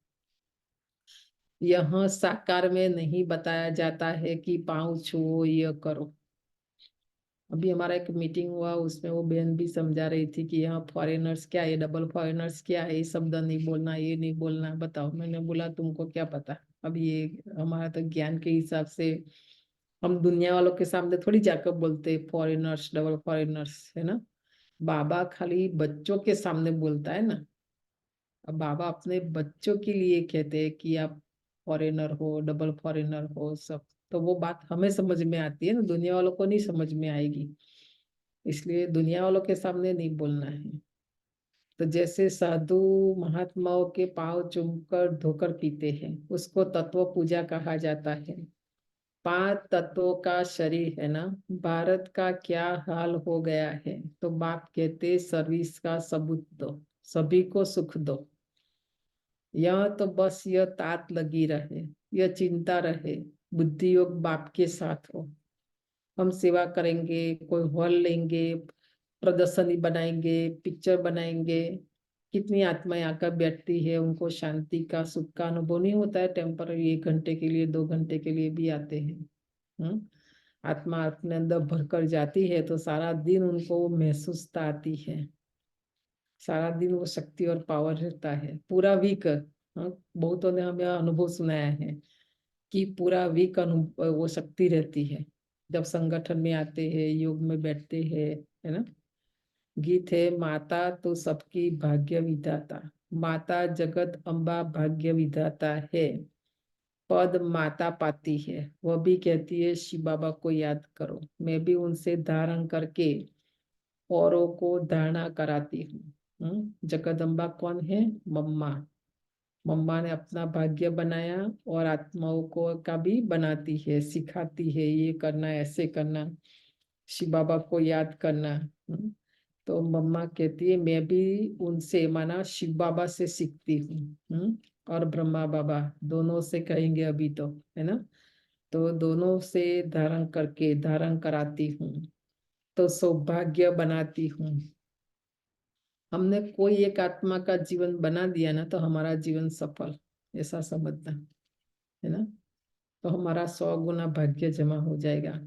यहाँ साकार में नहीं बताया जाता है कि पाँव छुओ ये करो। अभी हमारा एक मीटिंग हुआ, उसमें वो बहन भी समझा रही थी कि यहाँ फॉरेनर्स क्या है, डबल फॉरेनर्स क्या है, ये शब्द नहीं बोलना, ये नहीं बोलना। बताओ, मैंने बोला तुमको क्या पता। अब ये हमारा तो ज्ञान के हिसाब से हम दुनिया वालों के सामने थोड़ी जाकर बोलते फॉरेनर्स डबल फॉरेनर्स, है ना। बाबा खाली बच्चों के सामने बोलता है ना। अब बाबा अपने बच्चों के लिए कहते हैं कि आप फॉरेनर हो, डबल फॉरेनर हो, सब। तो वो बात हमें समझ में आती है ना, दुनिया वालों को नहीं समझ में आएगी, इसलिए दुनिया वालों के सामने नहीं बोलना है। तो जैसे साधु महात्माओं के पांव चूमकर धोकर पीते हैं, उसको तत्व पूजा कहा जाता है। 5 तत्वों का शरीर है ना, भारत का क्या हाल हो गया है। तो बाप कहते सर्विस का सबूत दो, सभी को सुख दो। यह तो बस यह तात लगी रहे, यह चिंता रहे, बुद्धि योग बाप के साथ हो। हम सेवा करेंगे, कोई हॉल लेंगे, प्रदर्शनी बनाएंगे, पिक्चर बनाएंगे, कितनी आत्माएं आकर बैठती है, उनको शांति का सुख का अनुभव नहीं होता है। टेम्पररी 1 घंटे के लिए 2 घंटे के लिए भी आते हैं। आत्मा अपने अंदर भरकर जाती है तो सारा दिन उनको वो महसूसता आती है, सारा दिन वो शक्ति और पावर रहता है पूरा वीक। बहुतों ने हमें अनुभव सुनाया है कि पूरा वीक अनुभव वो शक्ति रहती है जब संगठन में आते हैं, योग में बैठते हैं, है ना। गीत है, माता तो सबकी भाग्य विधाता, माता जगत अम्बा भाग्य विधाता है, पद माता पाती है। वह भी कहती है शिव बाबा को याद करो, मैं भी उनसे धारण करके औरों को धारणा कराती हूँ। जगदम्बा कौन है? मम्मा। मम्मा ने अपना भाग्य बनाया और आत्माओं को का भी बनाती है, सिखाती है ये करना, ऐसे करना, शिव बाबा को याद करना। तो मम्मा कहती है मैं भी उनसे माना शिव बाबा से सीखती हूँ। और ब्रह्मा बाबा दोनों से कहेंगे अभी तो, है ना। तो दोनों से धारण करके धारण कराती हूँ, तो सौभाग्य बनाती हूँ। हमने कोई एक आत्मा का जीवन बना दिया ना तो हमारा जीवन सफल, ऐसा समझना, है ना। तो हमारा 100 गुना भाग्य जमा हो जाएगा।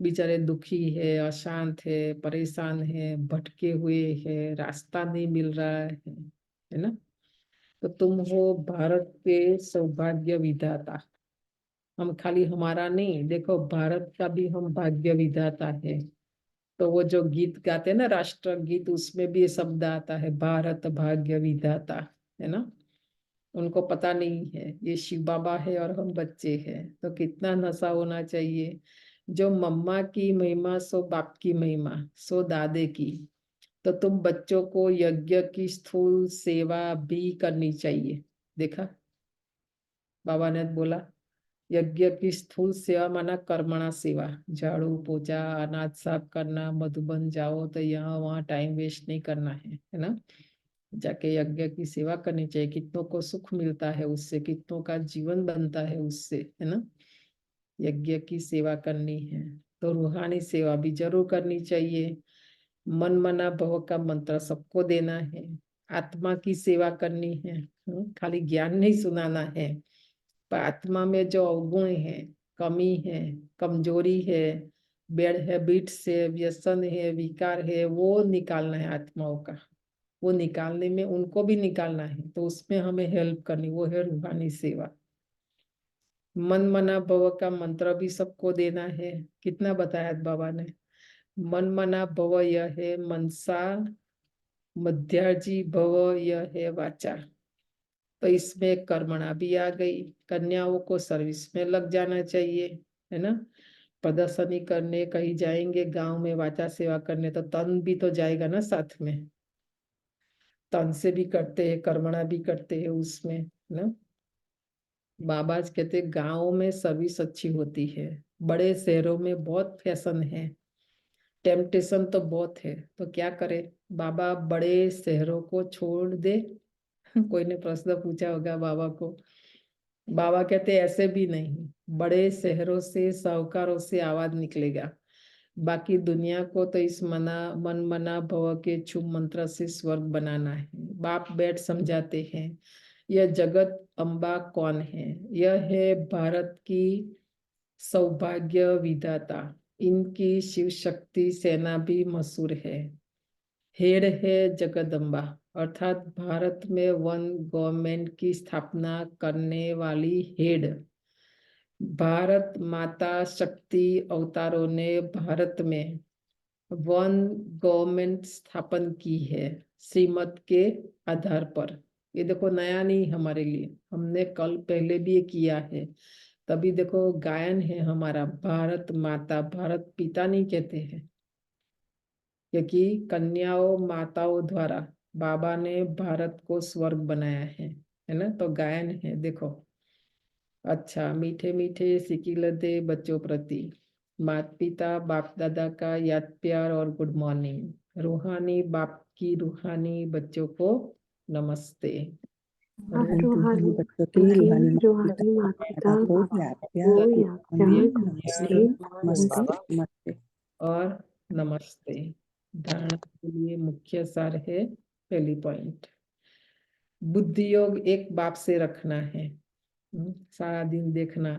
बेचारे दुखी है, अशांत है, परेशान है, भटके हुए है, रास्ता नहीं मिल रहा है ना। तो तुम हो भारत के सौभाग्य विधाता। हम खाली हमारा नहीं, देखो भारत का भी हम भाग्य विधाता है। तो वो जो गीत गाते हैं ना, राष्ट्र गीत, उसमें भी ये शब्द आता है, भारत भाग्य विधाता, है ना। उनको पता नहीं है ये शिव बाबा है और हम बच्चे हैं, तो कितना नशा होना चाहिए। जो मम्मा की महिमा सो बाप की महिमा सो दादे की। तो तुम बच्चों को यज्ञ की स्थूल सेवा भी करनी चाहिए। देखा, बाबा ने बोला यज्ञ की स्थूल सेवा माना कर्मणा सेवा, झाड़ू पोछा अनाज साफ करना, मधुबन जाओ तो यहाँ वहाँ टाइम वेस्ट नहीं करना है ना। जाके यज्ञ की सेवा करनी चाहिए, कितनों को सुख मिलता है उससे, कितनों का जीवन बनता है उससे, है ना। यज्ञ की सेवा करनी है तो रूहानी सेवा भी जरूर करनी चाहिए। मन मना भव का मंत्र सबको देना है। आत्मा की सेवा करनी है, खाली ज्ञान नहीं सुनाना है, पर आत्मा में जो अवगुण है, कमी है, कमजोरी है, बैड हैबिट्स है, व्यसन है, विकार है, वो निकालना है आत्माओं का। वो निकालने में उनको भी निकालना है, तो उसमें हमें हेल्प करनी, वो है रूहानी सेवा। मन मना भव का मंत्र भी सबको देना है। कितना बताया बाबा ने। मन मना भव यह है मनसा, मध्याजी भव यह है वाचा। तो इसमें कर्मणा भी आ गई, कन्याओं को सर्विस में लग जाना चाहिए, है ना। प्रदर्शनी करने कहीं जाएंगे गांव में वाचा सेवा करने, तो तन भी तो जाएगा ना साथ में। तन से भी करते हैं, कर्मणा भी करते हैं उसमें, है ना। बाबा जी कहते गांव में सर्विस अच्छी होती है, बड़े शहरों में बहुत फैशन है, टेम्पटेशन तो बहुत है, तो क्या करे बाबा, बड़े शहरों को छोड़ दे। कोई ने प्रश्न पूछा होगा बाबा को। बाबा कहते ऐसे भी नहीं, बड़े शहरों से साहूकारों से आवाज निकलेगा, बाकी दुनिया को तो इस मन मना भव के शुभ मंत्र से स्वर्ग बनाना है। बाप बैठ समझाते हैं यह जगत अम्बा कौन है, यह है भारत की सौभाग्य विधाता, इनकी शिव शक्ति सेना भी मशहूर है। हेड है जगदम्बा, अर्थात भारत में वन गवर्नमेंट की स्थापना करने वाली हेड। भारत माता शक्ति अवतारों ने भारत में वन गवर्नमेंट स्थापन की है श्रीमत के आधार पर। ये देखो नया नहीं हमारे लिए, हमने कल पहले भी ये किया है। तभी देखो गायन है हमारा, भारत माता, भारत पिता नहीं कहते हैं, क्योंकि कन्याओं माताओं द्वारा बाबा ने भारत को स्वर्ग बनाया है ना। तो गायन है देखो। अच्छा, मीठे मीठे सिकिल दे बच्चों प्रति, माता पिता बाप दादा का याद प्यार और गुड मॉर्निंग। रूहानी बाप की रूहानी बच्चों को नमस्ते। रूहानी बच्चों की रूहानी रूहानी माता माता को याद प्यार को गुड याद मॉर्निंग, प्यार नमस्ते नमस्ते नमस्ते। और नमस्ते। धारणा के लिए मुख्य सार है, पहली पॉइंट, बुद्धि योग एक बाप से रखना है। सारा दिन देखना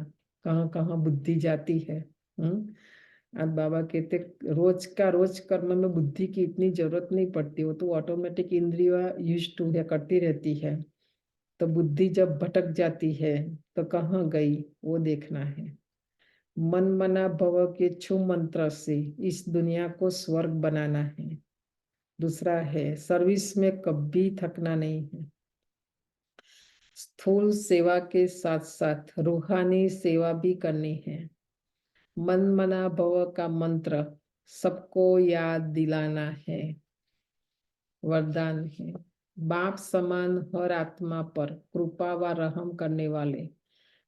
कहाँ कहाँ बुद्धि जाती है। आज बाबा कहते रोज का रोज कर्म में बुद्धि की इतनी जरूरत नहीं पड़ती, वो तो ऑटोमेटिक इंद्रिया यूज टू है, करती रहती है। तो बुद्धि जब भटक जाती है तो कहाँ गई वो देखना है। मन मना भव के छू मंत्र से इस दुनिया को स्वर्ग बनाना है। दूसरा है सर्विस में कभी थकना नहीं है। स्थूल सेवा के साथ साथ रूहानी सेवा भी करनी है। मन मना भव का मंत्र सबको याद दिलाना है, वरदान है। बाप समान हर आत्मा पर कृपा व रहम करने वाले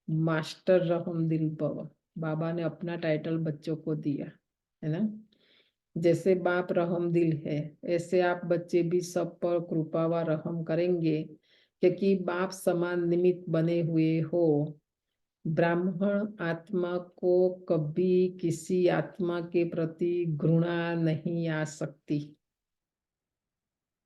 मास्टर रहम दिल भव, बाबा ने अपना टाइटल बच्चों को दिया है ना। जैसे बाप रहम दिल है, ऐसे आप बच्चे भी सब पर कृपा व रहम करेंगे, क्योंकि बाप समान निमित्त बने हुए हो। ब्राह्मण आत्मा को कभी किसी आत्मा के प्रति घृणा नहीं आ सकती।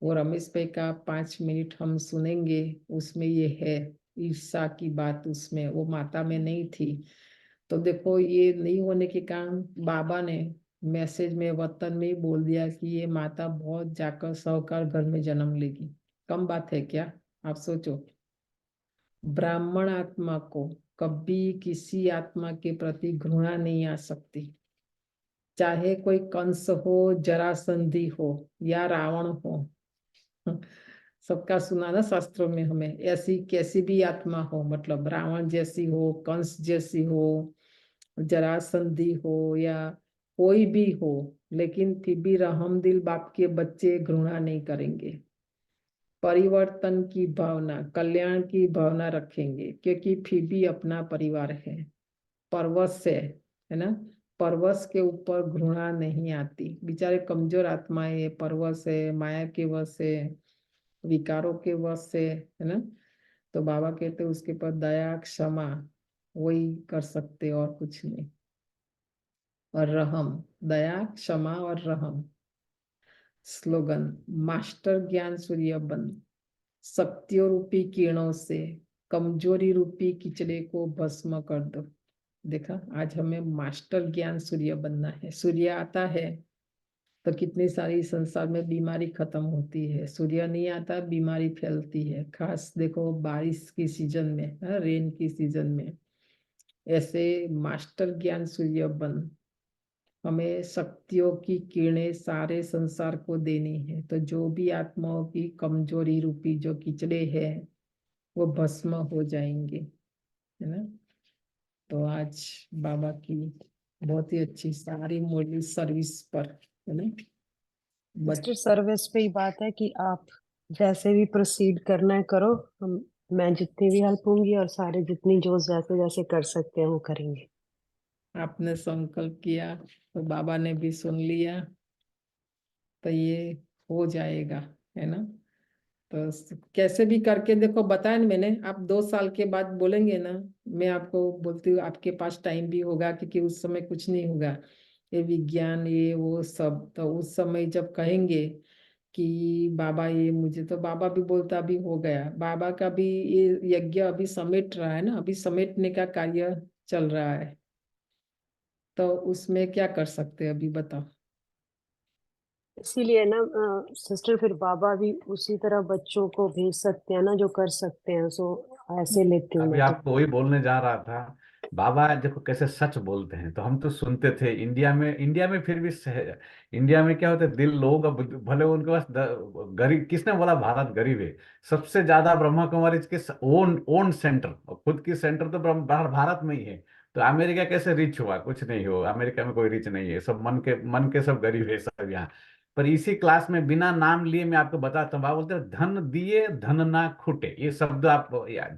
वो रमेश भाई का 5 मिनट हम सुनेंगे, उसमें ये है ईर्षा की बात, उसमें वो माता में नहीं थी। तो देखो ये नहीं होने के कारण बाबा ने मैसेज में वतन में ही बोल दिया कि ये माता बहुत जाकर साहूकार घर में जन्म लेगी। कम बात है क्या, आप सोचो। ब्राह्मण आत्मा को कभी किसी आत्मा के प्रति घृणा नहीं आ सकती, चाहे कोई कंस हो, जरासंधी हो या रावण हो, सबका सुना ना शास्त्रों में हमें, ऐसी कैसी भी आत्मा हो, मतलब रावण जैसी हो, कंस जैसी हो, जरासंधी हो या कोई भी हो, लेकिन फिर भी रहमदिल बाप के बच्चे घृणा नहीं करेंगे, परिवर्तन की भावना, कल्याण की भावना रखेंगे, क्योंकि फिर भी अपना परिवार है, परवश है ना। परवश के ऊपर घृणा नहीं आती, बेचारे कमजोर आत्माएं, परवश है, माया के वश है, विकारों के वश है ना। तो बाबा कहते उसके पर दया क्षमा वही कर सकते और कुछ नहीं, और रहम, दया क्षमा और रहम। स्लोगन, मास्टर ज्ञान सूर्य बन, शक्तियों रूपी किरणों से कमजोरी रूपी किचड़े को भस्म कर दो। देखा, आज हमें मास्टर ज्ञान सूर्य बनना है। सूर्य आता है तो कितनी सारी संसार में बीमारी खत्म होती है, सूर्य नहीं आता बीमारी फैलती है, खास देखो बारिश की सीजन में, रेन की सीजन में। ऐसे मास्टर ज्ञान सूर्य बन, हमें शक्तियों की किरणें सारे संसार को देनी है। तो जो भी आत्माओं की कमजोरी रूपी जो किचड़े हैं वो भस्म हो जाएंगे, है ना। तो आज बाबा की बहुत ही अच्छी सारी मुरली सर्विस पर, है ना। सिस्टर सर्विस पे ही बात है कि आप जैसे भी प्रोसीड करना है करो, हम मैं जितनी भी हेल्प होंगी और सारे जितनी जो जैसे जैसे कर सकते हैं वो करेंगे। आपने संकल्प किया तो बाबा ने भी सुन लिया, तो ये हो जाएगा, है ना। तो कैसे भी करके देखो, बताया ना मैंने, आप 2 साल के बाद बोलेंगे ना, मैं आपको बोलती हूँ आपके पास टाइम भी होगा, क्योंकि उस समय कुछ नहीं होगा, ये विज्ञान ये वो सब, तो उस समय जब कहेंगे कि बाबा ये मुझे, तो बाबा भी बोलता अभी हो गया। बाबा का भी ये यज्ञ अभी समेट रहा है ना, अभी समेटने का कार्य चल रहा है, तो उसमें क्या कर सकते हैं अभी बताओ। इसीलिए ना सिस्टर फिर बाबा भी उसी तरह बच्चों को भेज सकते हैं ना जो कर सकते हैं, सो ऐसे लेती हूँ अभी मैं तो। आपको वही बोलने जा रहा था। बाबा देखो कैसे सच बोलते हैं, तो हम तो सुनते थे इंडिया में फिर भी इंडिया में क्या होता है, दिल लोग अब भले उनके पास गरीब, किसने बोला भारत गरीब है? सबसे ज्यादा ब्रह्मा कुमारी के ओन ओन सेंटर, खुद की सेंटर तो भारत में ही है। तो अमेरिका कैसे रिच हुआ? कुछ नहीं हो, अमेरिका में कोई रिच नहीं है, सब मन के सब गरीब है सब यहाँ। पर इसी क्लास में बिना नाम लिए मैं आपको बताता हूँ, बाबा बोलते हैं धन दिए धन ना खूटे, ये शब्द आप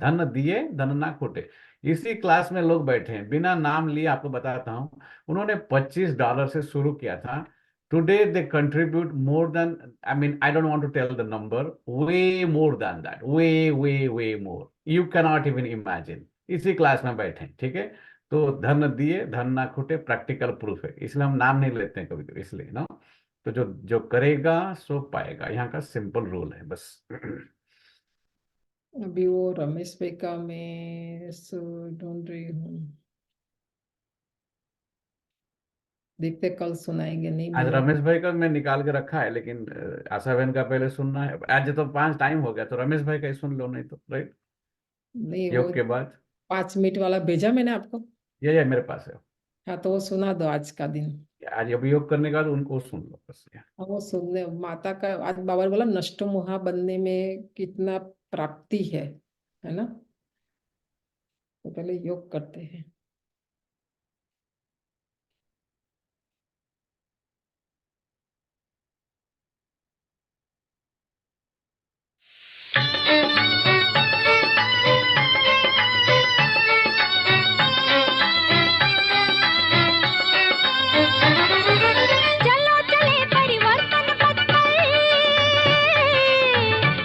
धन दिए धन ना खूटे। इसी क्लास में लोग बैठे हैं, बिना नाम लिए आपको बताता हूँ। उन्होंने $25 से शुरू किया था। Today they contribute more than, I mean I don't want to tell the number, way more than that, way more, you can not even imagine. इसी क्लास में बैठे हैं, ठीक है। तो धन दिए धन ना खूटे प्रैक्टिकल प्रूफ है, इसलिए हम नाम नहीं लेते हैं कभी कभी, इसलिए ना। तो जो जो करेगा सो पाएगा, यहाँ का सिंपल रूल है बस। अभी वो रमेश भाई का मैं ढूंढ रही हूँ, देखते कल सुनाएंगे, नहीं आज मिला। रमेश भाई का मैं निकाल के रखा है, लेकिन आशा बहन का पहले सुनना है। आज तो 5 टाइम हो गया, तो रमेश भाई का ही सुन लो, नहीं तो राइट, नहीं, वो योग के बाद। 5 मिनट वाला भेजा मैंने आपको। ये मेरे पास है। हाँ, तो वो सुना दो आज का दिन। आज अभी योग करने के बाद उनको सुन लो बस। हाँ, वो सुनने माता का, आज बाबा ने बोला नष्ट मोहा बनने में कितना प्राप्ति है ना। तो पहले योग करते हैं। चलो चले परिवर्तन पथ पर,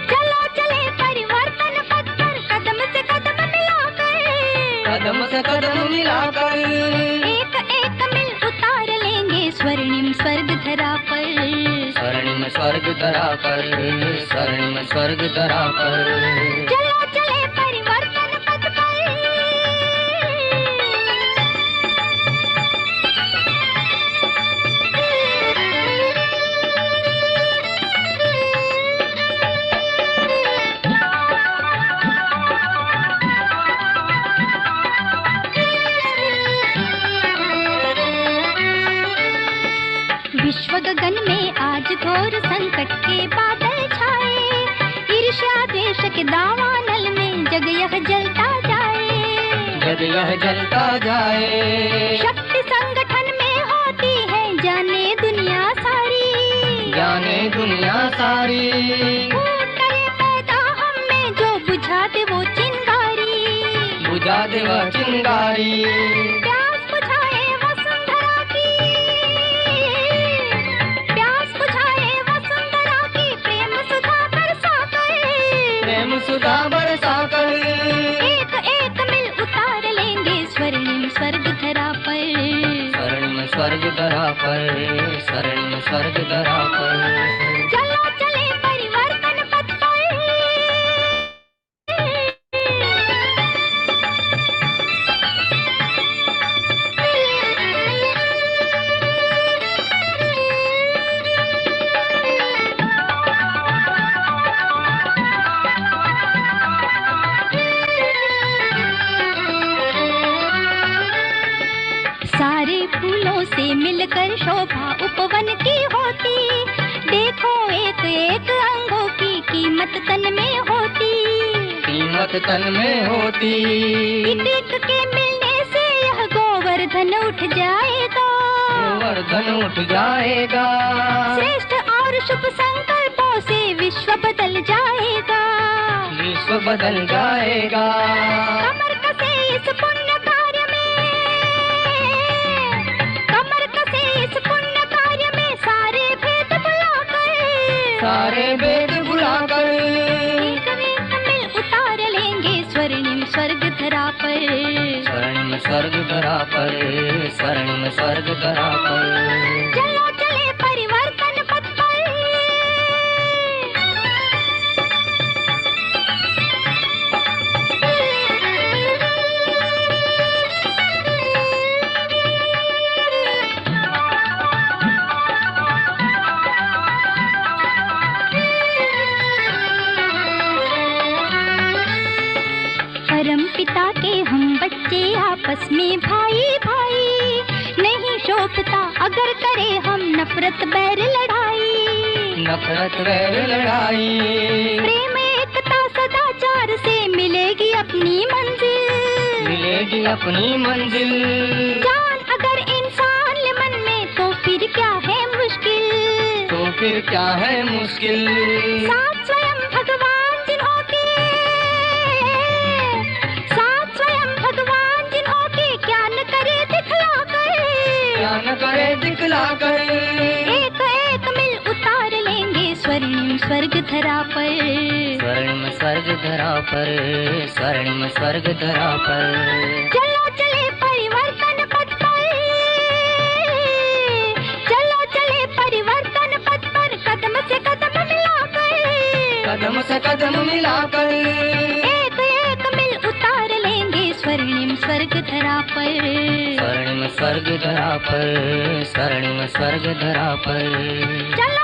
चलो चले परिवर्तन पथ पर, कदम से कदम मिलाकर, एक एक मिल उतार लेंगे स्वर्णिम स्वर्ग धरा पर, स्वर्णिम स्वर्ग धरा पर, स्वर्णिम स्वर्ग धरा पर। चलो चले परिवर्तन पथ पर। गगन में आज घोर संकट के बादल छाए, ईर्ष्या द्वेष के दावानल में जग यह जलता जाए, जग यह जलता जाए। शक्ति संगठन में होती है जाने दुनिया सारी, जाने दुनिया सारी। फूट करे पैदा हम में जो बुझा दे वो चिंगारी, बुझा दे वह चिंगारी। प्यास बुझाए वसुंधरा की, प्यास बुझाए वसुंधरा की, प्रेम सुधा बरसा कर, प्रेम सुधा बरसा कर। एक एक मिल उतार लेंगे स्वर्णिम स्वर्ग धरा पर, स्वर्णिम स्वर्ग धरा पर, स्वर्णिम स्वर्ग धरा पर। चलो चले परिवर्तन पथ पर, सारे फूलों से मिलकर शोभा उपवन की होती, देखो एक एक अंगों की कीमत तन में होती, कीमत तन में होती। एक एक के मिलने से यह गोवर्धन उठ जाएगा, गोवर्धन उठ जाएगा। श्रेष्ठ और शुभ संकल्पों से विश्व बदल जाएगा, विश्व बदल जाएगा। कमर कसे इस पुण्य कार्य में, कमर कसे इस पुण्य कार्य में, सारे भेद भुलाकर, सारे वेद भुलाकर। एक एक मिल उतार लेंगे स्वर्णिम स्वर्ग धरा पर, स्वर्णिम स्वर्ग धरा पर, स्वर्णिम स्वर्ग धरा पर। चलो चले परिवर्तन पथ पर, परम पिता के हम बच्चे आपस में भाई भाई, नहीं शोभता अगर करे हम नफरत बैर लड़ाई, नफरत वैर लड़ाई। प्रेम एकता सदाचार से मिलेगी अपनी मंजिल, मिलेगी अपनी मंजिल। जान अगर इंसान ले मन में तो फिर क्या है मुश्किल, तो फिर क्या है मुश्किल। साथ स्वयं भगवान जिन्हों के, साथ स्वयं भगवान जिन्हों के, क्या न करे दिखला कर, क्या न करे दिखला कर। एक एक मिल उतार लेंगे स्वर्णिम स्वर्ग धरा पर, स्वर्णिम स्वर्ग धरा पर, स्वर्णिम स्वर्ग धरा पर। चलो चले परिवर्तन पथ पर, चलो चले परिवर्तन पथ पर, कदम से कदम मिलाकर, कदम से कदम मिलाकर। एक एक मिल उतार लेंगे स्वर्णिम स्वर्ग धरा पर, स्वर्णिम स्वर्ग धरा पर, स्वर्णिम स्वर्ग धरा पर। चलो